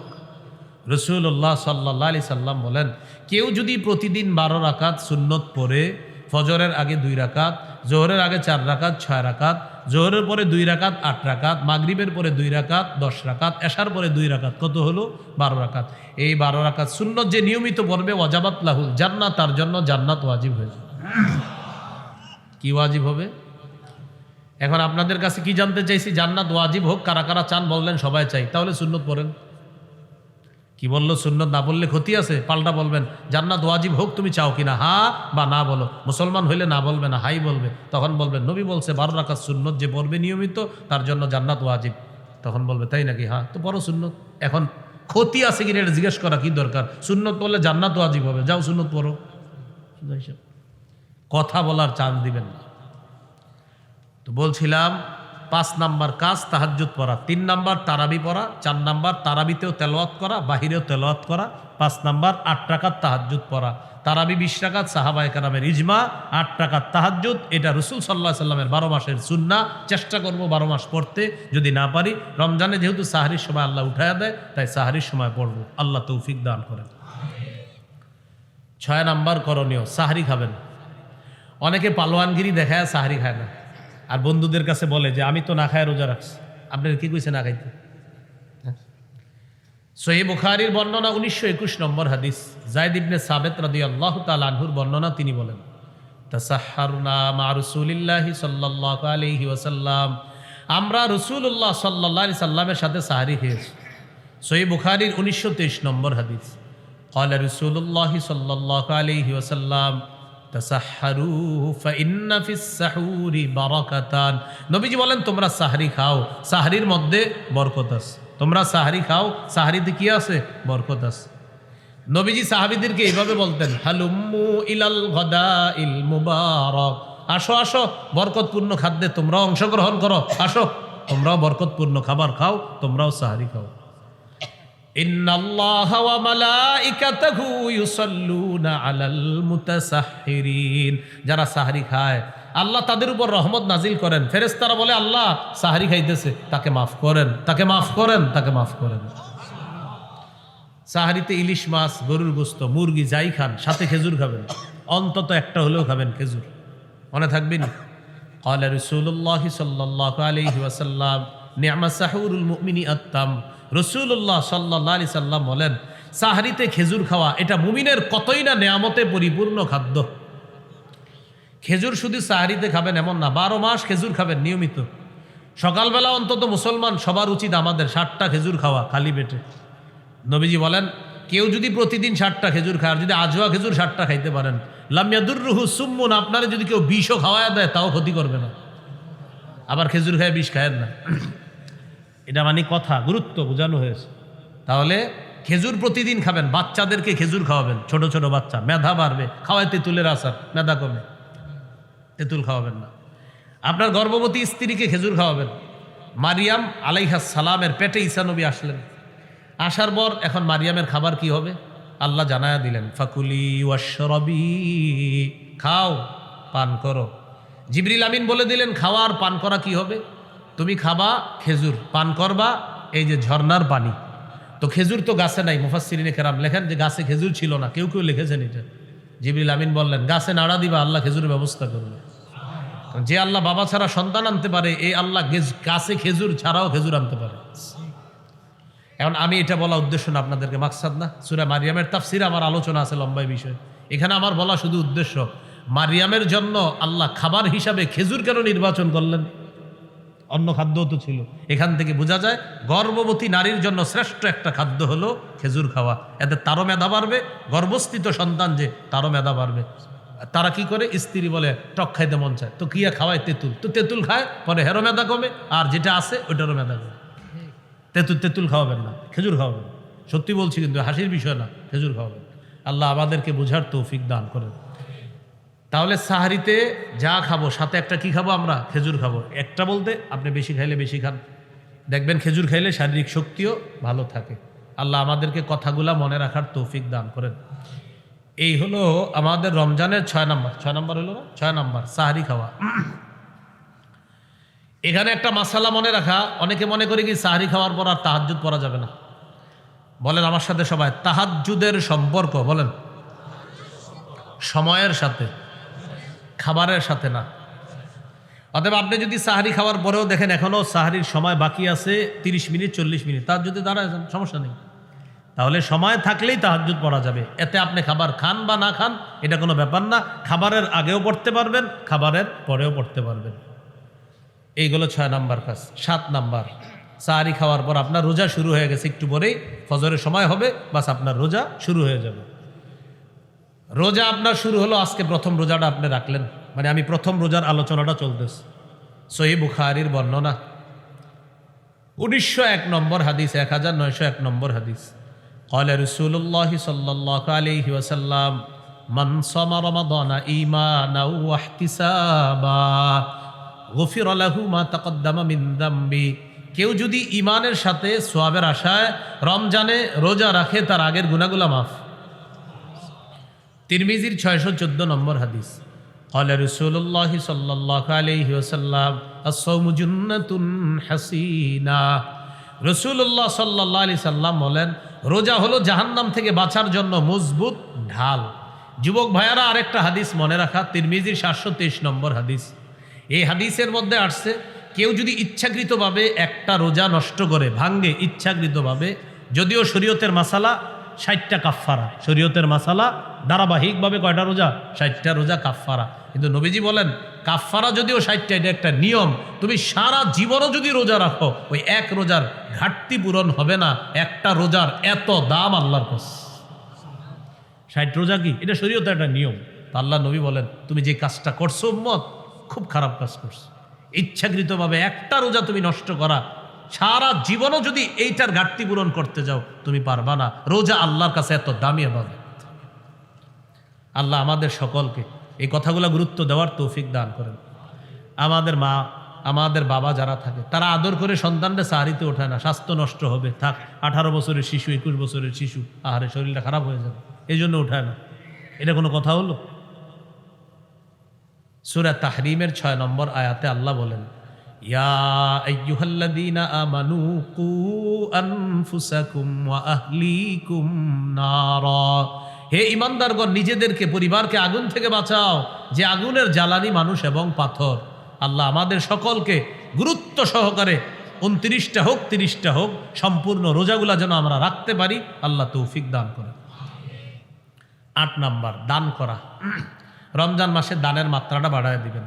[SPEAKER 1] রাসূলুল্লাহ সাল্লাল্লাহু আলাইহি সাল্লাম বলেন, কেউ যদি প্রতিদিন 12 রাকাত সুন্নত পড়ে, ফজরের আগে 2 রাকাত, জোহরের আগে 4 রাকাত 6 রাকাত, জোহরের পরে 2 রাকাত 8 রাকাত, মাগরিবের পরে 2 রাকাত 10 রাকাত, এশার পরে 2 রাকাত, কত হলো? 12 রাকাত। এই 12 রাকাত সুন্নত যে নিয়মিত পড়বে, ওয়াজাবাত লাহুল জান্নাত, তার জন্য জান্নাত ওয়াজিব হয়ে যাবে। কি ওয়াজিব হবে? এখন আপনাদের কাছে কি জানতে চাইছি, জান্নাত ওয়াজিব হোক কারা কারা চান? বললেন সবাই চাই, তাহলে সুন্নত পড়েন। কি বললো? সুন্নত না বললে ক্ষতি আছে? পাল্টা বলবেন জান্নাত ওয়াজিব হোক তুমি চাও কিনা, হ্যাঁ বা না বলো। মুসলমান হইলে না বলবে না, হাই বলবে। তখন বলবেন নবী বলছে 12 রাকাত সুন্নত যে পড়বে নিয়মিত তার জন্য জান্নাত ওয়াজিব। তখন বলবে তাই নাকি? হ্যাঁ, তো পড়ো সুন্নত। এখন ক্ষতি আছে কিনা এটা জিজ্ঞেস করা কি দরকার? সুন্নত পড়লে জান্নাত ওয়াজিব হবে, যাও সুন্নত পড়ো। কথা বলার চান্স দিবেন না। তো বলছিলাম 5 নাম্বার কাজ তাহাজ্জুদ পড়া, 3 নাম্বার তারাবি পড়া, 4 নাম্বার তারাবিতেও তেলাওয়াত করা, বাহিরেও তেলাওয়াত করা, 5 নাম্বার 8 রাকাত তাহাজ্জুদ পড়া। তারাবি 20 রাকাত সাহাবায়ে কেরামের ইজমা, 8 রাকাত তাহাজ্জুদ এটা রাসূল সাল্লাল্লাহু আলাইহি সাল্লামের 12 মাসের সুন্নাহ। চেষ্টা করব 12 মাস পড়তে, যদি না পারি রমজানে যেহেতু সাহরির সময় আল্লাহ উঠায়া দেয় তাই সাহরির সময় পড়ব। আল্লাহ তৌফিক দান করেন। 6 নাম্বার করণীয়, সাহরি খাবেন। অনেকে পালোয়ানগিরি দেখায় সাহরি খায় না, আর বন্ধুদের কাছে বলে যে আমি তো না খায় রোজা রাখছি। আপনার কি কইছে না খাইতে? সহিহ বুখারীর বর্ণনা 1921 নম্বর হাদিস, যায়েদ ইবনে সাবিত রাদিয়াল্লাহু তাআলা আনহুর বর্ণনা, তিনি বলেন তাসাহহারনা মা রাসূলিল্লাহি সাল্লাল্লাহু আলাইহি ওয়াসাল্লাম, আমরা রাসূলুল্লাহ সাল্লাল্লাহু আলাইহি সাল্লামের সাথে সাহরি খেয়েছি। সহিহ বুখারীর 1923 নম্বর হাদিস, ক্বালা রাসূলুল্লাহি সাল্লাল্লাহু আলাইহি ওয়াসাল্লাম তাসাহহারু ফাইন্না ফিস সাহুরি বারাকাতান। নবীজি বলেন তোমরা সাহরি খাও, সাহরির মধ্যে বরকত আছে। তোমরা সাহরি খাও, সাহরিতে কি আছে? বরকত আছে। নবীজি সাহাবীদেরকে এইভাবে বলতেন, হালুম্মু ইলাল গাদাইল মুবারাক, আসো আসো বরকতপূর্ণ খাদ্যে তোমরাও অংশগ্রহণ করো, আসো তোমরাও বরকতপূর্ণ খাবার খাও, তোমরাও সাহরি খাও। ইন্নাল্লাহা ওয়া মালাইকাতাহু ইউসাল্লুনা আলাল মুতাসাহহিরিন, যারা সাহরি খায় আল্লাহ তাদের উপর রহমত নাজিল করেন। ফেরেশতারা বলে আল্লাহ সাহরি খাইতেছে, তাকে মাফ করেন, তাকে মাফ করেন, তাকে মাফ করেন। সাহারিতে ইলিশ মাছ, গরুর গোস্ত, মুরগি যাই খান, সাথে খেজুর খাবেন। অন্তত একটা হলেও খাবেন খেজুর, মনে থাকবে না। ক্বালা রাসূলুল্লাহ সাল্লাল্লাহু আলাইহি ওয়াসাল্লাম নি'মা সাহুরুল মুমিনি আত-তাম। রাসূলুল্লাহ সাল্লাল্লাহু আলাইহি সাল্লাম বলেন, সাহরিতে খেজুর খাওয়া এটা মুমিনের কতই না নেয়ামতে পরিপূর্ণ খাদ্য। খেজুর শুধু সাহরিতে খাবেন এমন না, 12 মাস খেজুর খাবেন নিয়মিত। সকালবেলা অন্তত মুসলমান সবার উচিত আমাদের 60টা খেজুর খাওয়া খালি পেটে। নবীজি বলেন, কেউ যদি প্রতিদিন 60টা খেজুর খায়, আর যদি আজওয়া খেজুর 60টা খাইতে পারেন, লাম ইয়াদুররুহু সুম্মুন, আপনারা যদি কেউ বিষও খাওয়ায় দেয় তাও ক্ষতি করবে না। আবার খেজুর খায় বিষ খায়েন না, এটা মানে কথা, গুরুত্ব বোঝানো হয়েছে। তাহলে খেজুর প্রতিদিন খাবেন, বাচ্চাদেরকে খেজুর খাওয়াবেন, ছোট ছোট বাচ্চা, মেধা বাড়বে। খাওয়ায় তেঁতুলের আচার, মেধা কমে, তেঁতুল খাওয়াবেন না। আপনার গর্ভবতী স্ত্রীকে খেজুর খাওয়াবেন। মারিয়াম আলাইহাস সালামের পেটে ঈসা নবী আসলেন, আসার পর এখন মারিয়ামের খাবার কি হবে আল্লাহ জানায়া দিলেন, ফাকুলি ওয়াশরাবি, খাও পান করো। জিবরিল আমিন বলে দিলেন খাওয়ার পান করা কি হবে, তুমি খাবা খেজুর, পান করবা এই যে ঝর্ণার পানি। তো খেজুর তো গাছে নাই, মুফাসসিরিনে কেরাম লেখেন যে গাছে খেজুর ছিল না, কেউ কেউ লিখেছেন এটা। জিবরিল আমিন বললেন গাছে নাড়া দিবা, আল্লাহ খেজুরের ব্যবস্থা করবে। যে আল্লাহ বাবা ছাড়া সন্তান আনতে পারে, এই আল্লাহ গাছে খেজুর ছাড়াও খেজুর আনতে পারে। এখন আমি এটা বলা উদ্দেশ্য না আপনাদেরকে, মাকসাদ না। সূরা মারিয়ামের তাফসিরে আমার আলোচনা আছে লম্বাই বিষয়, এখানে আমার বলা শুধু উদ্দেশ্য মারিয়ামের জন্য আল্লাহ খাবার হিসাবে খেজুর কেন নির্বাচন করলেন, অন্য খাদ্য তো ছিল। এখান থেকে বোঝা যায় গর্ভবতী নারীর জন্য শ্রেষ্ঠ একটা খাদ্য হলো খেজুর খাওয়া, এতে তারও মেধা বাড়বে, গর্ভস্থিত সন্তান যে তারও মেধা বাড়বে। তারা কি করে, স্ত্রী বলে টক খাইতে মন চায়, তো কিয়া খাওয়ায় তেঁতুল, তো তেঁতুল খায়, পরে হেরো মেধা কমে, আর যেটা আছে ওইটারও মেধা কমে। তেঁতুল খাওয়াবেন না, খেজুর খাওয়াবেন। সত্যি বলছি, কিন্তু হাসির বিষয় না, খেজুর খাওয়াবেন। আল্লাহ আমাদেরকে বোঝার তৌফিক দান করেন। তাহলে সাহারিতে যা খাবো সাথে একটা কি খাবো আমরা, খেজুর খাবো। একটা বলতে আপনি বেশি খাইলে বেশি খান, দেখবেন খেজুর খাইলে শারীরিক শক্তিও ভালো থাকে। আল্লাহ আমাদেরকে কথাগুলা মনে রাখার তৌফিক দান করেন। এই হলো আমাদের রমজানের 6 নম্বর হলো না, 6 নম্বর সাহারি খাওয়া। এখানে একটা মাসালা মনে রাখা, অনেকে মনে করে কি সাহারি খাওয়ার পর আর তাহাজ্জুদ পড়া যাবে না। বলেন আমার সাথে সবাই, তাহাজ্জুদের সম্পর্ক বলেন সময়ের সাথে, খাবারের সাথে না। অতএব আপনি যদি সাহারি খাওয়ার পরেও দেখেন এখনো সাহারির সময় বাকি আছে 30 মিনিট 40 মিনিট, তাহাজ্জুদে দাঁড়ায় যান, সমস্যা নেই। তাহলে সময় থাকলেই তাহাজ্জুদ পড়া যাবে। এতে আপনি খাবার খান বা না খান এটা কোনো ব্যাপার না, খাবারের আগেও পড়তে পারবেন, খাবারের পরেও পড়তে পারবেন। এইগুলো 6 নাম্বার কাজ। 7 নাম্বার, সাহারি খাওয়ার পর আপনার রোজা শুরু হয়ে গেছে, একটু পরেই ফজরের সময় হবে, বাস আপনার রোজা শুরু হয়ে যাবে। রোজা আপনার শুরু হলো, আজকে প্রথম রোজাটা আপনি রাখলেন, মানে আমি প্রথম রোজার আলোচনাটা চলতেছে। সহিহ বুখারীর বর্ণনা 1901 নম্বর হাদিস, 1901 নম্বর হাদিস। ক্বালা রাসূলুল্লাহ সাল্লাল্লাহু আলাইহি ওয়াসাল্লাম মান সামা রমাদানা ঈমানাও ওয়া ইহতিসাবা গুফিরা লাহু মা তাকদ্দামা মিন যামবি। কেউ যদি ঈমানের সাথে সওয়াবের আশায় রমজানে রোজা রাখে, তার আগের গুনাহগুলো মাফ। তিরমিজির 614 নম্বর হাদিস। ক্বালা রাসূলুল্লাহ সাল্লাল্লাহু আলাইহি ওয়াসাল্লাম আস-সাওমু জুন্নাতুন হাসিনা। রাসূলুল্লাহ সাল্লাল্লাহু আলাইহি সাল্লাম বলেন, রোজা হলো জাহান্নাম থেকে বাঁচার জন্য মজবুত ঢাল। যুবক ভাইয়ারা, আরেকটা হাদিস মনে রাখা, তিরমিজির 723 নম্বর হাদিস। এই হাদিসের মধ্যে আসছে, কেউ যদি ইচ্ছাকৃতভাবে একটা রোজা নষ্ট করে, ভাঙ্গে ইচ্ছাকৃতভাবে, যদিও শরীয়তের মাসালা 60টা কাফফারা, শরীয়তের মাসালা ধারাবাহিকভাবে কয়টা রোজা, 60টা রোজা কাফফারা। কিন্তু নবীজি বলেন কাফফারা যদিও 60টা, এটা একটা নিয়ম। তুমি সারা জীবনও যদি রোজা রাখো, ওই এক রোজার ঘাটতি পূরণ হবে না। একটা রোজার এত দাম আল্লাহর কাছে। 60 রোজা কি, এটা শরীয়তের একটা নিয়ম। তা আল্লাহ নবী বলেন, তুমি যে কাজটা করছো উম্মত, খুব খারাপ কাজ করছো। ইচ্ছাকৃতভাবে একটা রোজা তুমি নষ্ট করা, সারা জীবনও যদি এইটার ঘাটতি পূরণ করতে যাও তুমি পারবা না। রোজা আল্লাহর কাছে এত দামি ইবাদত। আল্লাহ আমাদের সকলকে এই কথাগুলো গুরুত্ব দেওয়ার তৌফিক দান করেন। আমাদের মা, আমাদের বাবা যারা থাকে, তারা আদর করে সন্তানরা সাহারিতে ওঠায় না, স্বাস্থ্য নষ্ট হবে, থাক 18 বছরের শিশু, 21 বছরের শিশু, আহারে শরীরটা খারাপ হয়ে যাবে, এই জন্য উঠায় না। এটা কোনো কথা হলো? সূরা তাহরিমের 6 নম্বর আয়াতে আল্লাহ বলেন, ইয়া আইয়ুহাল্লাযীনা আমানু কু আনফুসাকুম ওয়া আহলিকুম নারা। হে ইমানদারগণ, নিজেদেরকে পরিবারকে আগুন থেকে বাঁচাও, যে আগুনের জ্বালানি মানুষ এবং পাথর। আল্লাহ আমাদের সকলকে গুরুত্ব সহকারে 29টা হোক 30টা হোক সম্পূর্ণ রোজাগুলা যেন আমরা রাখতে পারি, আল্লাহ তৌফিক দান করে। 8 নাম্বার, দান করা। রমজান মাসে দানের মাত্রাটা বাড়ায় দিবেন।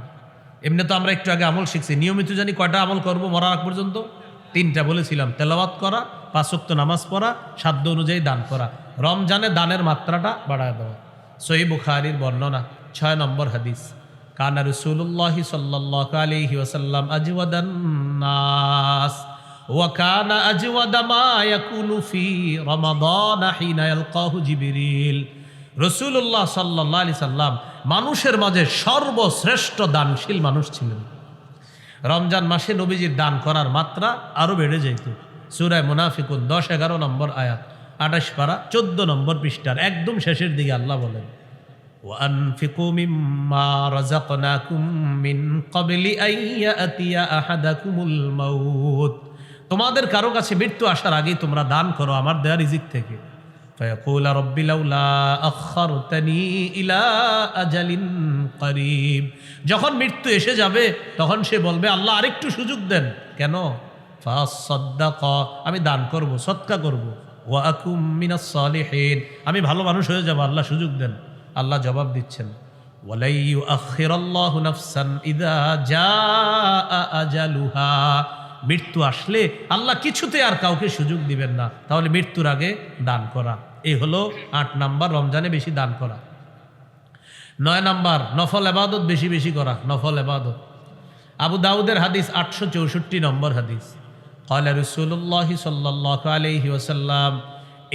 [SPEAKER 1] এমনি তো আমরা একটু আগে আমল শিখছি, নিয়মিত জানি কয়টা আমল করব মরার আগ পর্যন্ত? 3টা বলেছিলাম, তেলাওয়াত করা, 5 ওয়াক্ত নামাজ পড়া, সাধ্য অনুযায়ী দান করা। রমজানে দানের মাত্রাটা বাড়ায় দেওয়া। সহিহ বুখারীর বর্ণনা 6 নম্বর হাদিস, কানা রাসূলুল্লাহি সাল্লাল্লাহু আলাইহি ওয়াসাল্লাম আজওয়াদান নাস ওয়া কানা আজওয়াদা মা ইয়াকুনু ফি রমাদান হিনা ইয়ালকাহু জিবরিল। রাসূলুল্লাহ সাল্লাল্লাহু আলাইহি সাল্লাম মানুষের মাঝে সর্বশ্রেষ্ঠ দানশীল মানুষ ছিলেন। রমজান মাসে নবীজির দান করার মাত্রা আরো বেড়ে যেত। সূরা মুনাফিকুন 10-11 নম্বর আয়াত, 28 পারা 14 নম্বর পৃষ্ঠার একদম শেষের দিকে আল্লাহ বলেন, وَأَنْفِقُوا مِمَّا رَزَقْنَاكُمْ مِنْ قَبْلِ أَنْ يَأْتِيَ أَحَدَكُمُ الْمَوْتُ। তোমাদের কারো কাছে মৃত্যু আসার আগেই তোমরা দান করো আমার দেয়া রিজিক থেকে। فَيَقُولَ رَبِّ لَوْلَا أَخَّرْتَنِي إِلَى أَجَلٍ قَرِيبٍ। যখন মৃত্যু এসে যাবে তখন সে বলবে, আল্লাহ আরেকটু সুযোগ দেন। কেন? فَأَصَّدَّقَ, আমি দান করব, সদকা করব। وَأَكُن مِّنَ الصَّالِحِينَ, আমি ভালো মানুষ হয়ে যাব, আল্লাহ সুযোগ দেন। আল্লাহ জবাব দিচ্ছেন, ওয়ালাই ইউআখিরাল্লাহু নাফসান ইযা জাআ আজালুহা। মৃত্যু আসলে আল্লাহ কিছুতে আর কাউকে সুযোগ দিবেন না। তাহলে মৃত্যুর আগে দান করা, এই হলো 8 নাম্বার, রমজানে বেশি দান করা। 9 নাম্বার, নফল ইবাদত বেশি বেশি করা, নফল ইবাদত। আবু দাউদের হাদিস 864 নম্বর হাদিস, ক্বালা রাসূলুল্লাহি সাল্লাল্লাহু আলাইহি ওয়াসাল্লাম,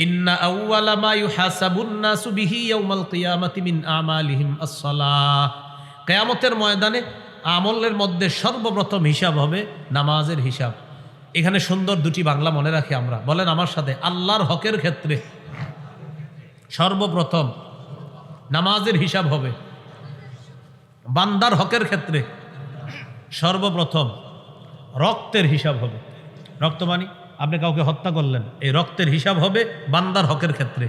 [SPEAKER 1] ইন্না আউওয়ালা মা ইউহাসাবুন নাসু বিহি ইয়াউমাল কিয়ামাতি মিন আমালিহিম আস-সালাহ। কিয়ামতের ময়দানে আমলের মধ্যে সর্বপ্রথম হিসাব হবে নামাজের হিসাব। এখানে সুন্দর 2টি বাংলা মনে রাখি আমরা, বলেন আমার সাথে, আল্লাহর হকের ক্ষেত্রে সর্বপ্রথম নামাজের হিসাব হবে, বান্দার হকের ক্ষেত্রে সর্বপ্রথম রক্তের হিসাব হবে। রক্ত মানে আপনি কাউকে হত্যা করলেন, এই রক্তের হিসাব হবে বান্দার হকের ক্ষেত্রে।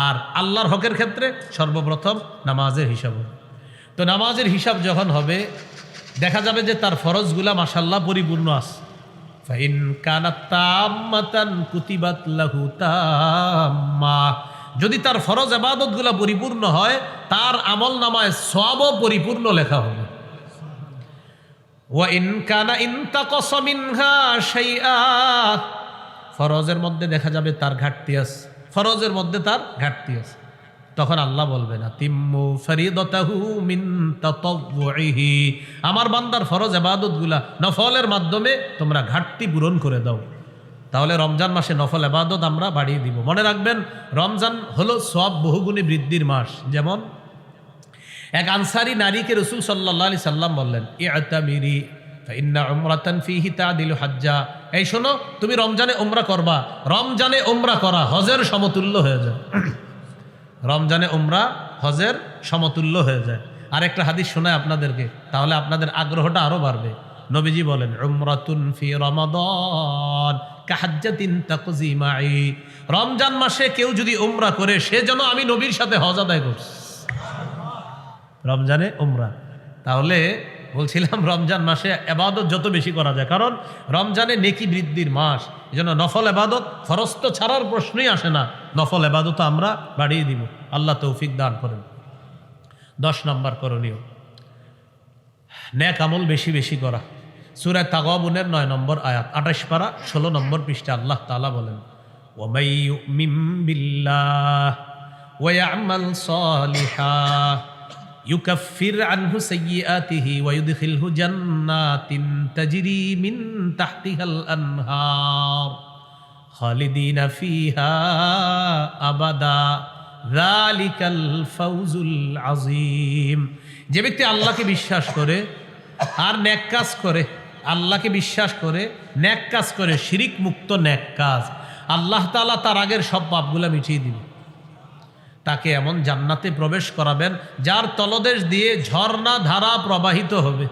[SPEAKER 1] আর আল্লাহর হকের ক্ষেত্রে সর্বপ্রথম নামাজের হিসাব হবে। তো নামাজের হিসাব যখন হবে, দেখা যাবে যে তার ফরজগুলা মাশাআল্লাহ পরিপূর্ণ আছে। ফাইন কানাত তাম্মাতান কুতিবাত লাহু তাম্মা, যদি তার ফরজ ইবাদতগুলা পরিপূর্ণ হয়, তার আমল নামায় সওয়াবও পরিপূর্ণ লেখা হবে। ওয়া ইন কানা ইনতাকাসা মিনহা শাইআ, ফরজের মধ্যে দেখা যাবে তার ঘাটতি আছে, ফরজের মধ্যে তার ঘাটতি আছে, তখন আল্লাহ বলবেন, আতিম্মু ফরিদাতাহু মিন তাতাওউহি, আমার বান্দার ফরজ ইবাদতগুলা নফলের মাধ্যমে তোমরা ঘাটতি পূরণ করে দাও। তাহলে রমজান মাসে নফল ইবাদত আমরা বাড়িয়ে দিব। মনে রাখবেন, রমজান হলো সওয়াব বহুগুণে বৃদ্ধির মাস। যেমন এক আনসারী নারীকে রাসূল সাল্লাল্লাহু আলাইহি সাল্লাম বললেন, ইআতামিরি ফাইন্না উমরাতান ফীহি তাদিলু হাজ্জা। এই শোনো, তুমি রমজানে উমরা করবা, রমজানে উমরা করা হজের সমতুল্য হয়ে যায়। রমজানে উমরা হজের সমতুল্য হয়ে যায়। আরেকটা হাদিস শোনায় আপনাদেরকে, তাহলে আপনাদের আগ্রহটা আরো বাড়বে। নবীজি বলেন, উমরাতুন ফি রমাদান কাহাজ্জাতিন তাকজি মাই। রমজান মাসে কেউ যদি উমরা করে, সে যেন আমি নবীর সাথে হজ আদায় করছি। রমজানে উমরা, তাহলে বলছিলাম রমজান মাসে ইবাদত যত বেশি করা যায়, কারণ রমজানে নেকি বৃদ্ধির মাস। এজন্য নফল ইবাদত, ফরজ তো ছাড়ার প্রশ্নই আসে না, নফল ইবাদত আমরা বাড়িয়ে দিব। আল্লাহ তৌফিক দান করেন। 10 নম্বর করণীয়, নেক আমল বেশি বেশি করা। সূরা তাগাবুনের 9 নম্বর আয়াত, 28 পারা 16 নম্বর পৃষ্ঠা আল্লাহ তাআলা বলেন, ওয়া মাই ইউমিন বিল্লাহ ওয়া ইয়ামাল সালিহা ইউকাফির আনহু সাইয়্যাতিহি ওয়া ইউদখিলহু জান্নাতিন তাজরি মিন তাহতিহাল আনহার খালিদিনা ফিহা আবাদা যালিকাল ফাউজুল আযীম। যে ব্যক্তি আল্লাহকে বিশ্বাস করে আর নেক কাজ করে, আল্লাহকে বিশ্বাস করে নেক কাজ করে, শিরিক মুক্ত নেক কাজ, আল্লাহ তাআলা তার আগের সব পাপগুলা মিটিয়ে দিবেন। তাকে এমন জান্নাতে প্রবেশ করাবেন যার তলদেশ দিয়ে ঝর্ণা ধারা প্রবাহিত হবে,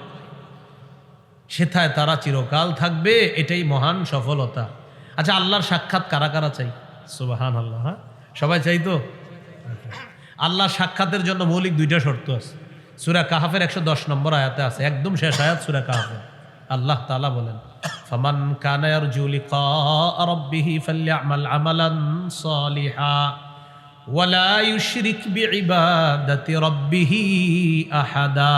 [SPEAKER 1] সেথায় তারা চিরকাল থাকবে। এটাই মহান সফলতা। আচ্ছা, আল্লাহর সাক্ষাৎ কারা কারা চাই? সুবহানাল্লাহ, সবাই চাই তো? আল্লাহ সাক্ষাতের জন্য মৌলিক দুইটা শর্ত আছে। সূরা কাহাফের 110 নম্বর আয়াতে আছে, একদম শেষ আয়াত সূরা কাহাফের। আল্লাহ তাআলা বলেন, ফামান কানা ইয়ারজু লিকা রাব্বিহি ফালইআমাল আমালান সালিহা ওয়ালা ইউশরিক বিইবাদাতি রাব্বিহি আহাদা।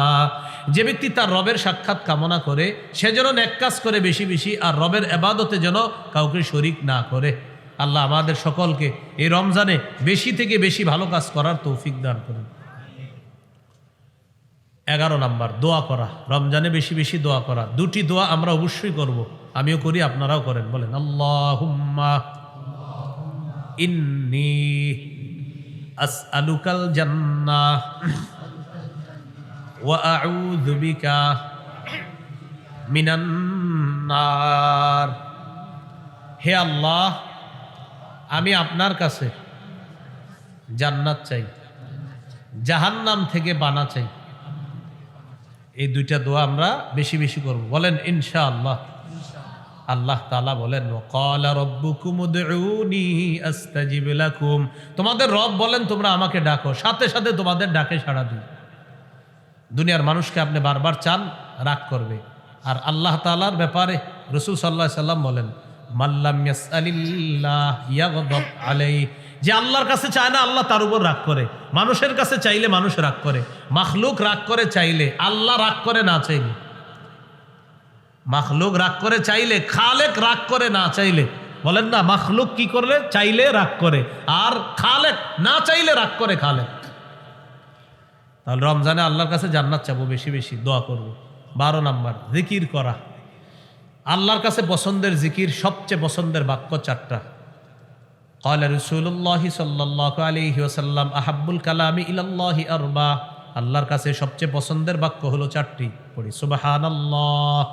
[SPEAKER 1] যে ব্যক্তি তার রবের সাক্ষাৎ কামনা করে সে যেন নেক কাজ করে বেশি বেশি, আর রবের ইবাদতে যেন কাউকে শরীক না করে। আল্লাহ আমাদের সকলকে এই রমজানে বেশি থেকে বেশি ভালো কাজ করার তৌফিক দান করুন। 11 নাম্বার, দোয়া করা। রমজানে বেশি বেশি দোয়া করা। দুটি দোয়া আমরা অবশ্যই করব, আমিও করি, আপনারাও করেন। বলেন, আল্লাহুম্মা ইন্নী আসআলুকাল জান্নাহ ওয়া আউযু বিকা মিনান নার। হে আল্লাহ, আমি আপনার কাছে জান্নাত চাই, জাহান্নাম থেকে বানা চাই। এই দুইটা দোয়া আমরা বেশি বেশি করব। বলেন ইনশাআল্লাহ। আল্লাহ তাআলা বলেন, ওয়াকালা রাব্বুকুম উদউনি আস্তাজিব লাকুম। তোমাদের রব বলেন তোমরা আমাকে ডাকো, সাথে সাথে তোমাদের ডাকে সাড়া দিই। দুনিয়ার মানুষকে আপনি বারবার চান, রাগ করবে। আর আল্লাহ তাআলার ব্যাপারে রাসূল সাল্লাল্লাহু আলাইহি সাল্লাম বলেন, মাল্লাম ইয়াসআলিল্লাহ ইয়াগদাব আলাইহি। যে আল্লাহর কাছে চায় না, আল্লাহ তার উপর রাগ করে। মানুষের কাছে চাইলে মানুষ রাগ করে, মাখলুক রাগ করে চাইলে, আল্লাহ রাগ করে না চাইলে। মাখলুক রাগ করে চাইলে, খালেক রাগ করে না চাইলে। বলেন না, মাখলুক কি করলে চাইলে রাগ করে, আর খালেক না চাইলে রাগ করে খালেক। তাহলে রমজানে আল্লাহর কাছে জান্নাত চাবো, বেশি বেশি দোয়া করব। 12 নাম্বার, জিকির করা। আল্লাহর কাছে পছন্দের জিকির, সবচেয়ে পছন্দের বাক্য 4টা। ক্বালা রাসূলুল্লাহ সাল্লাল্লাহু আলাইহি ওয়াসাল্লাম, আহাব্বুল কালামি ইলাল্লাহি আরবা। আল্লাহর কাছে সবচেয়ে পছন্দের বাক্য হলো 4টি। পড়ি, সুবহানাল্লাহ,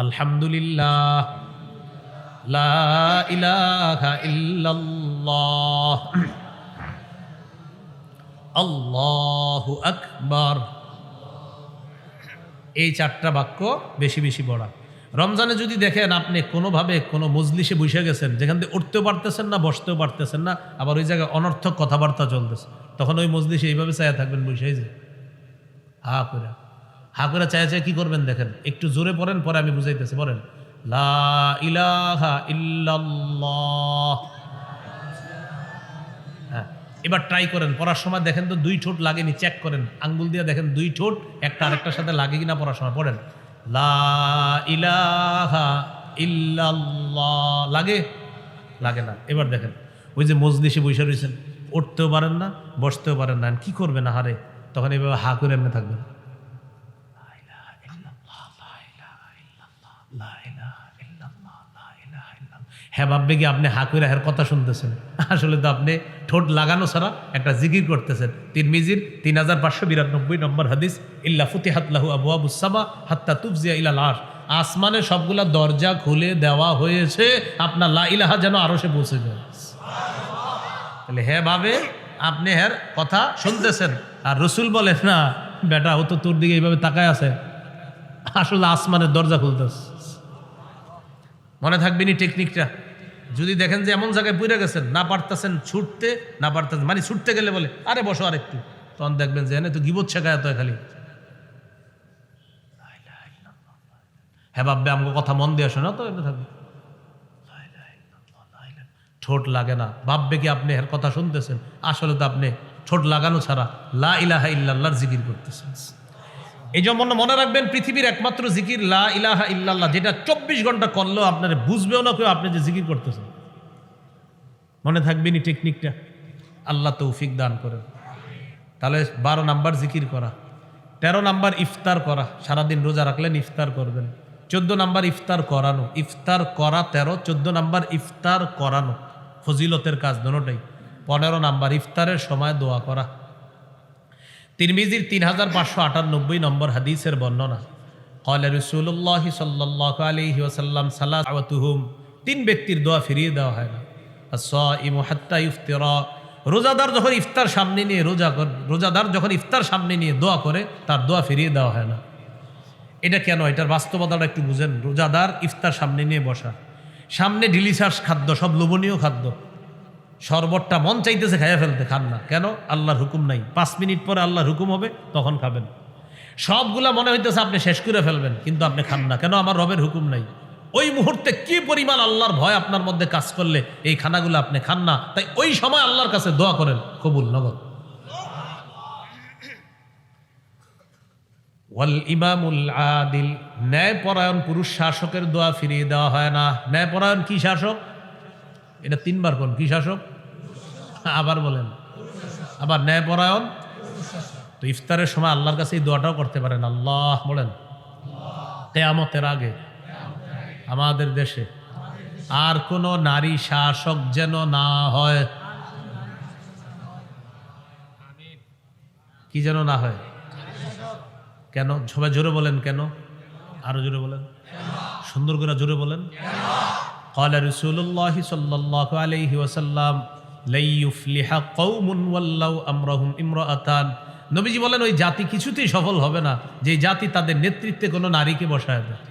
[SPEAKER 1] আলহামদুলিল্লাহ, লা ইলাহা ইল্লাল্লাহ, আল্লাহু আকবার। এই 4টা বাক্য বেশি বেশি পড়া। রমজানে যদি দেখেন আপনি কোনোভাবে কোনো মজলিসে বসে গেছেন, যেখান থেকে উঠতেও পারতেছেন না, বসতেও পারতেছেন না, আবার ওই জায়গায় অনর্থক কথাবার্তা চলতেছে, তখন ওই মজলিসে এইভাবে চায়া থাকবেন, বসেই যে হা করে চায়া চায়া কি করবেন দেখেন। একটু জোরে পড়েন, পরে আমি বুঝাইতেছি। পড়েন, লা ইলাহা ইল্লাল্লাহ। হ্যাঁ, এবার ট্রাই করেন, পড়ার সময় দেখেন তো 2 ঠোঁট লাগেনি, চেক করেন, আঙ্গুল দিয়ে দেখেন 2 ঠোঁট একটা আরেকটার সাথে লাগে কিনা পড়ার সময়। পড়েন, লা ইলাহা ইল্লাল্লাহ। লাগে না। এবার দেখেন, ওই যে মজলিসে বসে রয়েছেন, উঠতেও পারেন না, বসতেও পারেন না, কি করবেন? আহারে, তখন এইভাবে হা করে এমনি থাকবেন। হ্যাঁ, ভাববে কি আপনি হা করে হের কথা শুনতেছেন, আসলে তো আপনি ঠোঁট লাগানো ছাড়া একটা জিকির করতেছেন। তিরমিজির 3592 নম্বর হাদিস, ইল্লা ফুতিহাত লাহু আবওয়াবুস সামা হাত্তা তুফজিয়া ইলাল আরশ। আসমানের সবগুলা দরজা খুলে দেওয়া হয়েছে, আপনার লা ইলাহা যেন আরশে পৌঁছে যায়। তাহলে হ্যাঁ ভাবে আপনি হের কথা শুনতেছেন, আর রসুল বলেন না বেটা ও তো তোর দিকে এইভাবে তাকায় আছে, আসলে আসমানের দরজা খুলতেছে। মনে থাকবেনি টেকনিকটা। যদি দেখেন যে এমন জায়গায় পড়ে গেছেন, না পারতেছেন ছুটতে, না পারতেছেন মানে ছুটতে গেলে বলে আরে বসো আর একটু, তখন দেখবেন যে এনে তো গিবত শেখায় তো খালি। হ্যাঁ ভাববে আমাকে কথা মন দিয়ে শোনা, তো এমনি থাকবে, ঠোঁট লাগে না। ভাববে কি আপনি এর কথা শুনতেছেন, আসলে তো আপনি ঠোঁট লাগানো ছাড়া লা ইলাহা ইল্লাল্লাহর জিকির করতেছেন। এই জন্য মনে রাখবেন, পৃথিবীর একমাত্র জিকির লা ইলাহা ইল্লাল্লাহ, যেটা 24 ঘন্টা করলেও আপনার বুঝবেও না কেউ আপনি যে জিকির করতেছেন। মনে থাকবেনি টেকনিকটা। আল্লাহ তৌফিক দান করেন। তাহলে 12 নাম্বার জিকির করা। 13 নাম্বার ইফতার করা। সারাদিন রোজা রাখলেন, ইফতার করবেন। 14 নাম্বার ইফতার করানো। ইফতার করা 13, 14 নাম্বার ইফতার করানো। ফজিলতের কাজ দুটোটাই। 15 নাম্বার ইফতারের সময় দোয়া করা। তিরমিজির 3598 নম্বর হাদিসের বর্ণনা, ক্বালা রাসূলুল্লাহ সাল্লাল্লাহু আলাইহি ওয়াসাল্লাম, সালাতুহুম, 3 ব্যক্তির দোয়া ফিরিয়ে দেওয়া হয় না। আস-সাইমু হাত্তা ইফতিরা, রোজাদার যখন ইফতার সামনে নিয়ে রোজাদার যখন ইফতার সামনে নিয়ে দোয়া করে, তার দোয়া ফিরিয়ে দেওয়া হয় না। এটা কেন? এটার বাস্তবতাটা একটু বুঝেন। রোজাদার ইফতার সামনে নিয়ে বসা, সামনে ডিলিশাস খাদ্য, সব লোভনীয় খাদ্য, শরবতটা মন চাইতেছে খাইয়া ফেলতে, খান না। কেন? আল্লাহর হুকুম নাই, 5 মিনিট পরে আল্লাহর হুকুম হবে, তখন খাবেন। সবগুলা মনে হইতেছে আপনি শেষ করে ফেলবেন, কিন্তু আপনি খান না। কেন? আমার রবের হুকুম নাই। ওই মুহূর্তে কি পরিমাণ আল্লাহর ভয় আপনার মধ্যে কাজ করলে এই খানাগুলো আপনি খান না। তাই ওই সময় আল্লাহর কাছে দোয়া করেন, কবুল নগদ। ওয়াল ইমামুল আদিল, ন্যায়পরায়ণ পুরুষ শাসকের দোয়া ফিরিয়ে দেওয়া হয় না। ন্যায়পরায়ণ কি শাসক? এটা 3 বার কোন, কি শাসক? আবার বলেন। আবার ন্যায়পরায়ণ। তো ইফতারের সময় আল্লাহর কাছে এই দোয়াটাও করতে পারেন, আল্লাহ বলেন কিয়ামতের আগে আমাদের দেশে আর কোন নারী শাসক যেন না হয়। কি যেন না হয়? কেন? সবাই জোরে বলেন কেন? আরো জোরে বলেন, সুন্দর করে জোরে বলেন। قال رسول الله صلى الله عليه وسلم لا يفلح قوم ولوا امرهم امرأتان। নবীজি বলেন ওই জাতি কিছুতেই সফল হবে না যে জাতি তাদের নেতৃত্বে কোনো নারীকে বসায় দেয়।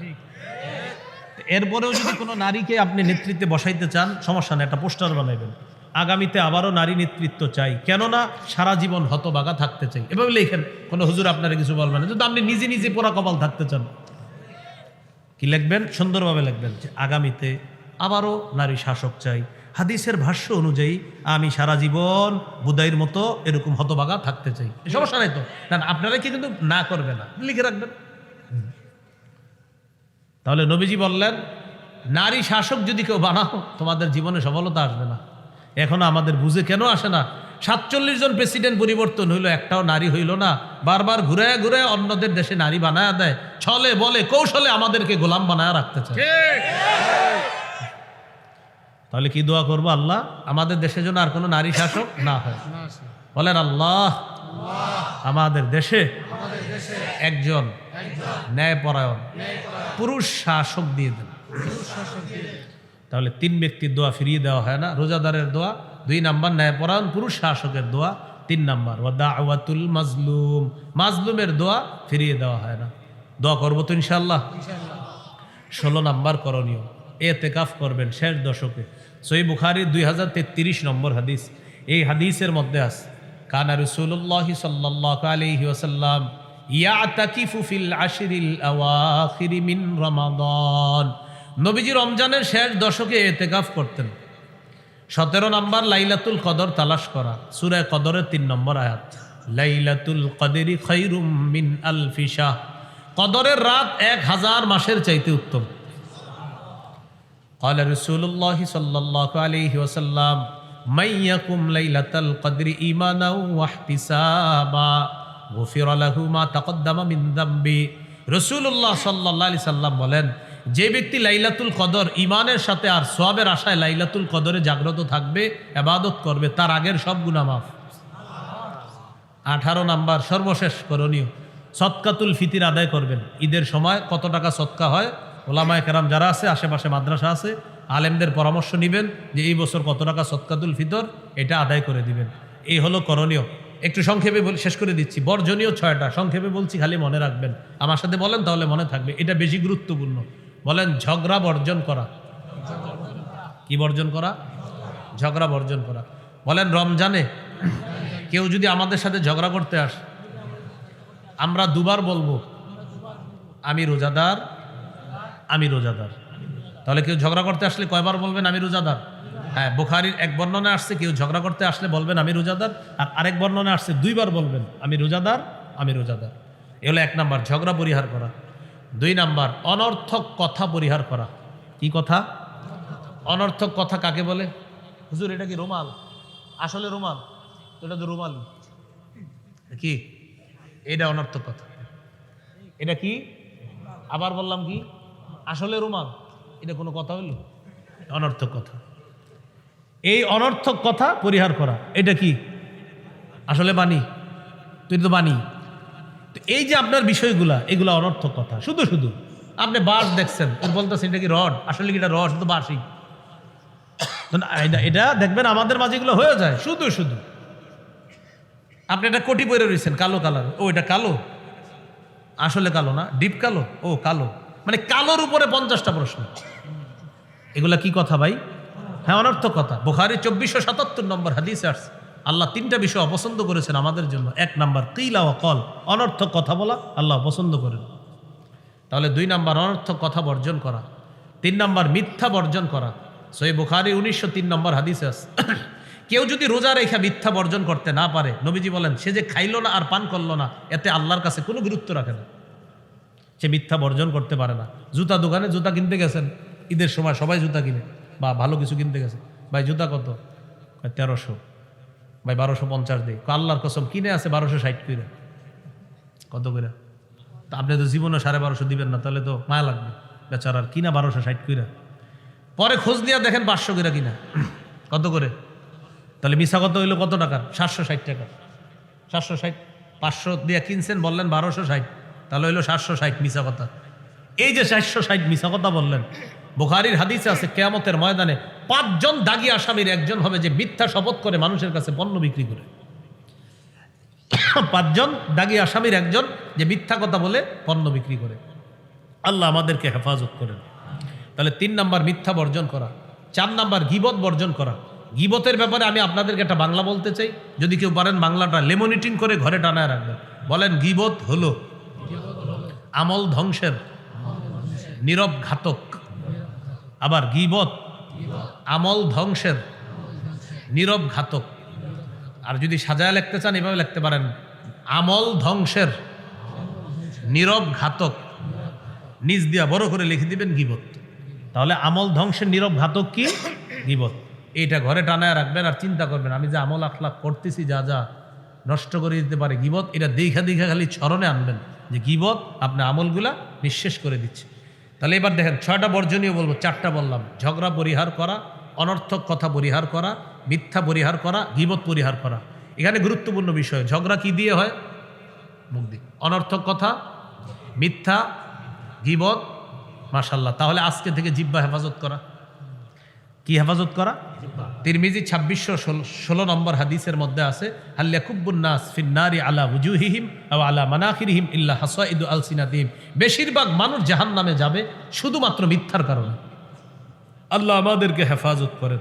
[SPEAKER 1] এরপরেও যদি কোনো নারীকে আপনি নেতৃত্বে বসাইতে চান, সমস্যা নেই, একটা পোস্টার বানাইবেন, আগামীতে আবারও নারী নেতৃত্ব চাই, কেননা সারা জীবন হতবাগা থাকতে চাই, এভাবে লেখেন। কোনো হুজুর আপনারা কিছু বলবেন না। যদি আপনি নিজে নিজে পোড়া কপাল থাকতে চান, কি লিখবেন? সুন্দরভাবে লিখবেন যে আগামীতে আবারও নারী শাসক চাই, হাদিসের ভাষ্য অনুযায়ী আমি সারা জীবন বুদাইর মতো এরকম হতবাগা থাকতে চাই। সমস্যা নাই তো, না আপনারা কি কিন্তু না করবে না, লিখে রাখবেন। তাহলে নবীজি বললেন নারী শাসক যদি কেউ বানাও তোমাদের জীবনে সফলতা আসবে না। এখনো আমাদের বুঝে কেন আসে না? 47 জন প্রেসিডেন্ট পরিবর্তন হইলো, একটাও নারী হইল না। বারবার ঘুরে ঘুরে অন্যদের দেশে নারী বানায় দেয়, ছলে বলে কৌশলে আমাদেরকে গোলাম বানায় রাখতে চায়। তাহলে কি দোয়া করবো? আল্লাহ আমাদের দেশের জন্য আর কোনো নারী শাসক না হয়। বলেন আল্লাহ আমাদের দেশে একজন ন্যায়পরায়ণ পুরুষ শাসক দিয়ে দেন। তাহলে 3 ব্যক্তির দোয়া ফিরিয়ে দেওয়া হয় না। রোজাদারের দোয়া 2 নাম্বার, ন্যায়পরায়ণ পুরুষ শাসকের দোয়া 3 নাম্বার, ওয়া দাওয়াতুল মাজলুম, মাজলুমের দোয়া ফিরিয়ে দেওয়া হয় না। দোয়া করবো তো ইনশাআল্লাহ। 16 নাম্বার করণীয়, এতেকাফ করবেন শেষ দশকে। সহিহ বুখারীর 2033 নম্বর হাদিস। এই হাদিসের মধ্যে আছে কানা রাসূলুল্লাহ সাল্লাল্লাহু আলাইহি ওয়াসাল্লাম ইয়াতাকিফু ফিল আশরিল আওয়াখির মিন রমাদান। নবীজি রমজানের শেষ দশকে এতেকাফ করতেন। 17 নাম্বার লাইলাতুল কদর তালাশ করা, সূরা কদরের 3 নম্বর আয়াত, লাইলাতুল কদরি খায়রুম মিন আলফি শাহ, কদরের রাত 1000 মাসের চাইতে উত্তম। قال رسول الله صلى الله عليه وسلم من يقم ليلة القدر إيمانا واحتسابا غفر له ما تقدم من ذنبه। রাসূলুল্লাহ সাল্লাল্লাহু আলাইহি সাল্লাম বলেন, যে ব্যক্তি লাইলাতুল কদর ঈমানের সাথে আর সওয়াবের আশায় লাইলাতুল কদরে জাগ্রত থাকবে, ইবাদত করবে, তার আগের সব গুনাহ মাফ। 18 নাম্বার সর্বশেষ করণীয়, সদকাতুল ফিতর আদায় করবেন। ঈদের সময় কত টাকা সদকা হয়, ওলামায়ে কেরাম যারা আছে, আশেপাশে মাদ্রাসা আছে, আলেমদের পরামর্শ নেবেন যে এই বছর কত টাকা সদকাতুল ফিতর, এটা আদায় করে দিবেন। এই হলো করণীয়। একটু সংক্ষেপে শেষ করে দিচ্ছি। বর্জনীয় 6টা, সংক্ষেপে বলছি, খালি মনে রাখবেন। আমার সাথে বলেন, তাহলে মনে থাকবে। এটা বেশি গুরুত্বপূর্ণ। বলেন ঝগড়া বর্জন করা। কি বর্জন করা? ঝগড়া বর্জন করা। বলেন রমজানে কেউ যদি আমাদের সাথে ঝগড়া করতে আসে, আমরা 2 বার বলবো আমি রোজাদার, আমি রোজাদার। তাহলে কেউ ঝগড়া করতে আসলে কয়বার বলবেন আমি রোজাদার? হ্যাঁ, বুখারীর এক বর্ণনা আসছে কেউ ঝগড়া করতে আসলে বলবেন আমি রোজাদার, আর আরেক বর্ণনা আসছে 2 বার বলবেন আমি রোজাদার, আমি রোজাদার। এ হলো 1 নাম্বার, ঝগড়া পরিহার করা। 2 নাম্বার, অনর্থক কথা পরিহার করা। কি কথা? অনর্থক কথা কাকে বলে? হুজুর এটা কি রুমাল? আসলে রুমাল? এটা তো রুমাল কি? এটা অনর্থক কথা। এটা কি? আবার বললাম কি? আসলে রুমাল? এটা কোনো কথা হইল? অনর্থক কথা। এই অনর্থক কথা পরিহার করা, এটা কি? আসলে বাণী? তুই তো বাণী। তো এই যে আপনার বিষয়গুলা, এগুলা অনর্থক কথা। শুধু শুধু আপনি বাঁশ দেখছেন, বলতেছেন এটা কি রড? আসলে কি এটা রড? শুধু বাঁশই। এটা দেখবেন আমাদের মাঝে এগুলো হয়ে যায় শুধু শুধু। আপনি একটা কোটি পরে রয়েছেন কালো কালার, ও এটা কালো, আসলে কালো না, ডিপ কালো, ও কালো। মানে কালোর উপরে 50টা প্রশ্ন। এগুলা কি কথা ভাই? হ্যাঁ, অনর্থক কথা। বুখারী 2477 নম্বর হাদিসে আসছে আল্লাহ তিনটা বিষয় অপছন্দ করেছেন আমাদের জন্য। 1 নাম্বার কিলা ওয়া কল, অনর্থক কথা বলা আল্লাহ পছন্দ করেন। তাহলে 2 নাম্বার অনর্থক কথা বর্জন করা। 3 নাম্বার মিথ্যা বর্জন করা। সহিহ বুখারী 1903 নম্বর হাদিসে আছে কেউ যদি রোজা রেখে মিথ্যা বর্জন করতে না পারে, নবীজি বলেন সে যে খাইলো না আর পান করলো না, এতে আল্লাহর কাছে কোনো গুরুত্ব রাখে না। সে মিথ্যা বর্জন করতে পারে না। জুতা দোকানে জুতা কিনতে গেছেন, ঈদের সময় সবাই জুতা কিনে বা ভালো কিছু কিনতে গেছে, ভাই জুতা কত? 1300। ভাই 1250 দিই। আল্লাহর কসম কিনে আছে 1260 করে। কত করে? তা আপনি তো জীবনে 1250 দিবেন না, তাহলে তো মায়া লাগবে বেচারার। কিনা 1260 করে। পরে খোঁজ দিয়ে দেখেন 500 করে কিনা। কত করে? তাহলে মিশা কত হইলো? কত টাকার? 760 টাকা। 760, 500 দিয়ে কিনছেন, বললেন 1260, তাহলে হইলো 760 মিশা কথা। এই যে 760 মিশা কথা বললেন, বুখারীর হাদিসে আছে কিয়ামতের ময়দানে 5 জন দাগী আসামির একজন হবে যে মিথ্যা শপথ করে মানুষের কাছে পণ্য বিক্রি করে। 5 জন দাগী আসামির একজন যে মিথ্যা কথা বলে পণ্য বিক্রি করে। আল্লাহ আমাদেরকে হেফাজত করেন। তাহলে 3 নাম্বার মিথ্যা বর্জন করা। 4 নাম্বার গীবত বর্জন করা। গীবতের ব্যাপারে আমি আপনাদেরকে একটা বাংলা বলতে চাই, যদি কেউ পারেন বাংলাটা লেমনিটিং করে ঘরে টানায় রাখবেন। বলেন, গীবত হলো আমল ধ্বংসের নীরব ঘাতক। আবার গীবত আমল ধ্বংসের নীরব ঘাতক। আর যদি সাজায় লিখতে চান এভাবে লিখতে পারেন, আমল ধ্বংসের নীরব ঘাতক। নিজ দিয়া বড় করে লিখে দিবেন গীবত। তাহলে আমল ধ্বংসের নীরব ঘাতক কি? গীবত। এইটা ঘরে টানায় রাখবেন আর চিন্তা করবেন, আমি যে আমল আখলাক করতেছি যা যা নষ্ট করে দিতে পারে গীবত, এটা দেখা দেখা খালি স্মরণে আনবেন যে গীবত আপনার আমলগুলা নিঃশেষ করে দিচ্ছে। তাহলে এবার দেখেন 6টা বর্জনীয় বলবো, 4টা বললাম। ঝগড়া পরিহার করা, অনর্থক কথা পরিহার করা, মিথ্যা পরিহার করা, গীবত পরিহার করা। এখানে গুরুত্বপূর্ণ বিষয়, ঝগড়া কি দিয়ে হয়? মুখ দিয়ে। অনর্থক কথা, মিথ্যা, গীবত, মাশাআল্লাহ। তাহলে আজকে থেকে জিহ্বা হেফাজত করা। কি হেফাজত করা? তিরমিজি 2616 নম্বর হাদিসের মধ্যে আছে, হাল ইয়াকুব্বুন নাস ফিন্নারি আলা ওয়ুজুহিহিম আও আলা মানাখিরিহিম ইল্লা হাসাইদু আলসিনাতিহিম। বেশিরভাগ মানুষ জাহান্নামে যাবে শুধুমাত্র মিথ্যার কারণে। আল্লাহ আমাদেরকে হেফাজত করেন।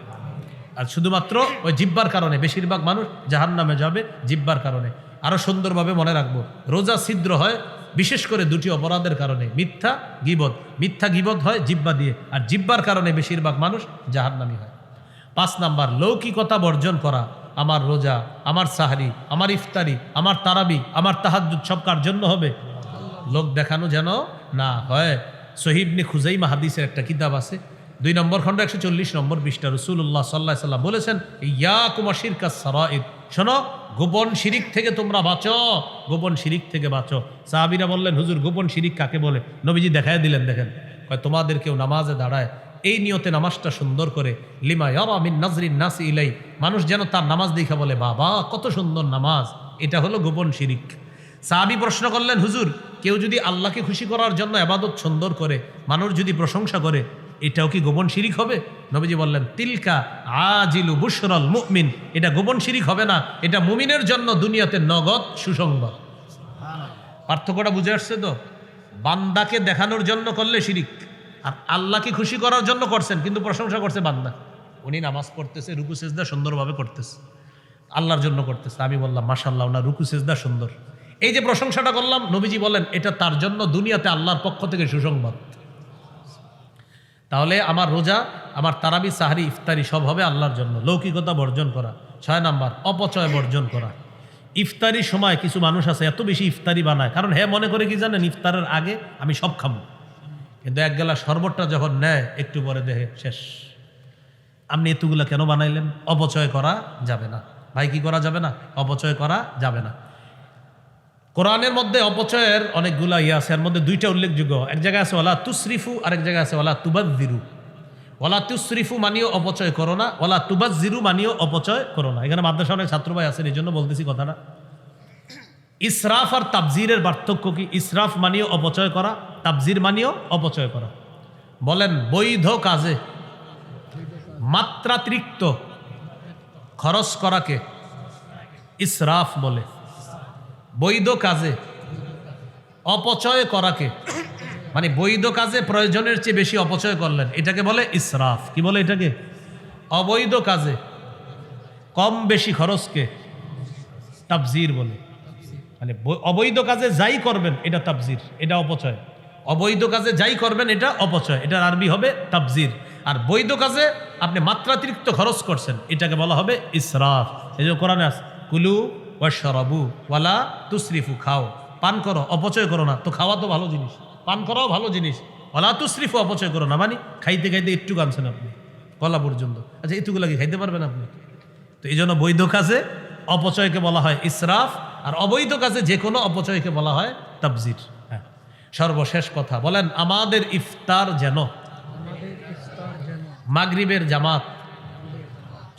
[SPEAKER 1] আর শুধুমাত্র ওই জিহ্বার কারণে বেশিরভাগ মানুষ জাহান্নামে যাবে, জিহ্বার কারণে। আরো সুন্দরভাবে মনে রাখবো, রোজা ছিদ্র হয় বিশেষ করে 2টি অপরাধের কারণে, মিথ্যা, গীবত। মিথ্যা গীবত হয় জিহ্বা দিয়ে, আর জিহ্বার কারণে বেশিরভাগ মানুষ জাহান্নামী হয়। 5 নাম্বার লৌকিকতা বর্জন করা। আমার রোজা, আমার সাহরি, আমার ইফতারি, আমার তারাবি, আমার তাহাজ্জুদ সব কার জন্য হবে? লোক দেখানো যেন না হয়। সহিহ ইবনে খুজাইমা হাদিসের একটা কিতাব আছে, 2 নম্বর খণ্ড 140 নম্বর পৃষ্ঠা। রাসূলুল্লাহ সাল্লাল্লাহু আলাইহি সাল্লাম বলেছেন, ইয়াকুম আশিরকাস সারাইর, শোনো গোপন শিরিক থেকে তোমরা বাঁচো, গোপন শিরিক থেকে বাঁচো। সাহাবীরা বললেন, হুজুর গোপন শিরিক কাকে বলে? নবীজি দেখায় দিলেন, দেখেন, কয় তোমাদের কেউ নামাজে দাঁড়ায় এই নিয়তে নামাজটা সুন্দর করে, লিমা ইয়ারা মিন নাজরিন নাসি ইলাই, মানুষ যেন তার নামাজ দেখে বলে বাবা কত সুন্দর নামাজ। এটা হলো গোপন শিরিক। সাহাবী প্রশ্ন করলেন, হুজুর কেউ যদি আল্লাহকে খুশি করার জন্য ইবাদত সুন্দর করে, মানুষ যদি প্রশংসা করে, এটাও কি গোপন শিরিক হবে? নবীজি বললেন, তিলকা আজিলু বুশরাল মুমিন, এটা গোপন শিরিক হবে না, এটা মুমিনের জন্য দুনিয়াতে নগদ সুসংবাদ। পার্থক্যটা বুঝে আসছে তো? বান্দাকে দেখানোর জন্য করলে শিরিক, আর আল্লাহকে খুশি করার জন্য করছেন, কিন্তু প্রশংসা করছে বান্দা। উনি নামাজ পড়তেছে, রুকু সেজদা সুন্দরভাবে করতেছে, আল্লাহর জন্য করতেছে। আমি বললাম মাশাআল্লাহ, ওনার রুকু সেজদা সুন্দর। এই যে প্রশংসাটা করলাম, নবীজি বলেন এটা তার জন্য দুনিয়াতে আল্লাহর পক্ষ থেকে সুসংবাদ। তাহলে আমার রোজা, আমার তারাবি, সাহরি, ইফতারি সব হবে আল্লাহর জন্য। লৌকিকতা বর্জন করা। 6 নাম্বার অপচয় বর্জন করা। ইফতারির সময় কিছু মানুষ আছে এত বেশি ইফতারি বানায়, কারণ হ্যাঁ মনে করে কি জানেন, ইফতারের আগে আমি সব খাবো, কিন্তু এক গেলা শরবতটা যখন নেয় একটু পরে দেখে শেষ। আপনি এতগুলা কেন বানাইলেন? অপচয় করা যাবে না ভাই। কি করা যাবে না? অপচয় করা যাবে না। কোরআনের মধ্যে অপচয়ের অনেকগুলা ইয়ে আছে, এর মধ্যে 2টা উল্লেখযোগ্য। এক জায়গায় আছে ওয়ালা তুসরিফু, আরেক জায়গায় আছে ওয়ালা তুবাজ্জিরু। ওয়ালা তুসরিফু মানিও অপচয় করো না, ওয়ালা তুবাজ্জিরু মানিও অপচয় করো না। এখানে মাদ্রাসা অনেক ছাত্র ভাই আছেন, এই জন্য বলতেছি কথাটা। ইসরাফ আর তাবজিরের পার্থক্য কি? ইসরাফ মানিও অপচয় করা, তাবজির মানিও অপচয় করা। বলেন, বৈধ কাজে মাত্রাতিরিক্ত খরচ করাকে ইসরাফ বলে। বৈধ কাজে অপচয় করাকে, মানে বৈধ কাজে প্রয়োজনের চেয়ে বেশি অপচয় করলেন, এটাকে বলে ইসরাফ। কি বলে এটাকে? অবৈধ কাজে কম বেশি খরচকে তাবজির বলে। মানে অবৈধ কাজে যাই করবেন এটা তাবজির, এটা অপচয়। অবৈধ কাজে যাই করবেন এটা অপচয়, এটার আরবি হবে তাবজির। আর বৈধ কাজে আপনি মাত্রাতিরিক্ত খরচ করছেন এটাকে বলা হবে ইসরাফ। এই যে কোরআনে আছে কুলু ওয়াশরাবু ওয়ালা তুসরিফু, খাও পান করো অপচয় করো না। তো খাওয়া তো ভালো জিনিস, পান করাও ভালো জিনিস। ওয়ালা তুসরিফু, অপচয় করো না মানে খাইতে খাইতে একটু আনছেন আপনি গলা পর্যন্ত, আচ্ছা এটুকু লাগে খাইতে পারবেন আপনি? তো এই জন্য বৈধ কাজে অপচয়কে বলা হয় ইসরাফ, আর অবৈধ কাজে যে কোনো অপচয়কে বলা হয় তাবজির। হ্যাঁ, সর্বশেষ কথা বলেন, আমাদের ইফতার যেন মাগরিবের জামাত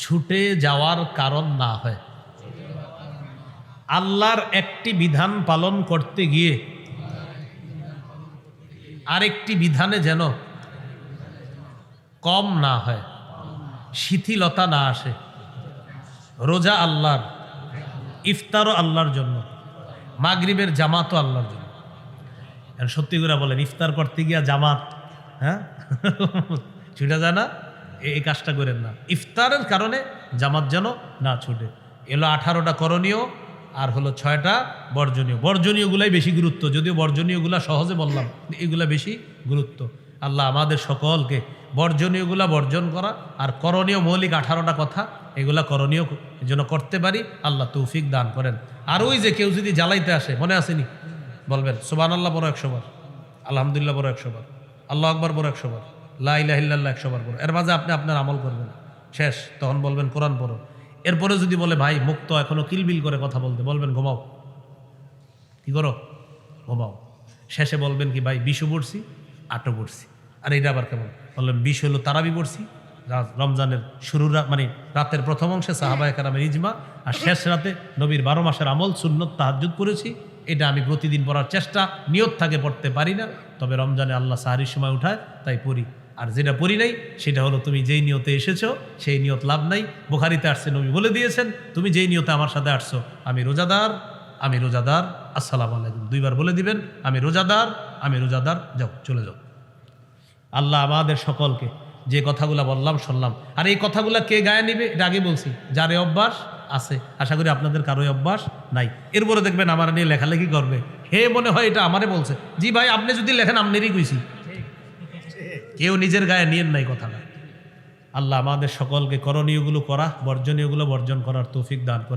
[SPEAKER 1] ছুটে যাওয়ার কারণ না হয়। আল্লাহর একটি বিধান পালন করতে গিয়ে আরেকটি বিধানে যেন কম না হয়, শিথিলতা না আসে। রোজা আল্লাহর, ইফতারও আল্লাহর জন্য, মাগরিবের জামাতও আল্লাহর জন্য। সত্যি করে বলেন, ইফতার করতে গিয়া জামাত হ্যাঁ ছুটে যায় না, এই কাজটা করেন না। ইফতারের কারণে জামাত যেন না ছুটে। এলো 18টা করণীয় আর হলো 6টা বর্জনীয়। বর্জনীয়গুলাই বেশি গুরুত্ব, যদিও বর্জনীয়গুলা সহজে বললাম, এগুলা বেশি গুরুত্ব। আল্লাহ আমাদের সকলকে বর্জনীয়গুলা বর্জন করা আর করণীয় মৌলিক 18টা কথা এগুলা করণীয় যেন করতে পারি, আল্লাহ তৌফিক দান করেন। আর ওই যে কেউ যদি জ্বালাইতে আসে, মনে আসেনি, বলবেন সুবহানাল্লাহ বড় 100 বার, আলহামদুলিল্লাহ বড় 100 বার, আল্লাহু আকবার বড় 100 বার, লা ইলাহা ইল্লাল্লাহ 100 বার বড়। এর মাঝে আপনি আপনার আমল করবেন, শেষ তখন বলবেন কোরআন পড়ো। এরপরে যদি বলে ভাই মুক্ত এখনো কিলবিল করে কথা বলতে, বলবেন ঘুমাও। কি করো? ঘুমাও। শেষে বলবেন কি ভাই 20 পড়ছি, 8 পড়ছি। আর এটা আবার কেমন? বললেন 20 হলো তারাবি পড়ছি, রমজানের শুরুর মানে রাতের প্রথম অংশে সাহাবায়ে কেরামের ইজমা, আর শেষ রাতে নবীর 12 মাসের আমল সুন্নত তাহাজ্জুদ পড়েছি। এটা আমি প্রতিদিন পড়ার চেষ্টা, নিয়ত থাকে পড়তে পারি না, তবে রমজানে আল্লাহ সাহারির সময় উঠায় তাই পড়ি। আর যেটা পড়ি নাই সেটা হলো তুমি যেই নিয়তে এসেছো সেই নিয়ত লাভ নাই। বুখারীতে আসছে, নবী বলে দিয়েছেন তুমি যেই নিয়তে আমার সাথে আসছো, আমি রোজাদার, আমি রোজাদার, আসসালামু আলাইকুম 2 বার বলে দিবেন, আমি রোজাদার, আমি রোজাদার, যাও চলে যাও। আল্লাহ আমাদের সকলকে যে কথাগুলা বললাম শুনলাম, আর এই কথাগুলা কে গায়ে নিবে এটা আগে বলছি, যার এই অভ্যাস আছে, আশা করি আপনাদের কারোই অভ্যাস নাই। এরপরে দেখবেন আমার নিয়ে লেখালেখি করবে, হে মনে হয় এটা আমারে বলছে। জি ভাই, আপনি যদি লেখেন আপনারই কইছি, কেউ নিজের গায়ে নিয়েন নাই কথাটা। আল্লাহ আমাদের সকলকে করণীয়গুলো করা, বর্জনীয়গুলো বর্জন করার তৌফিক দান করে।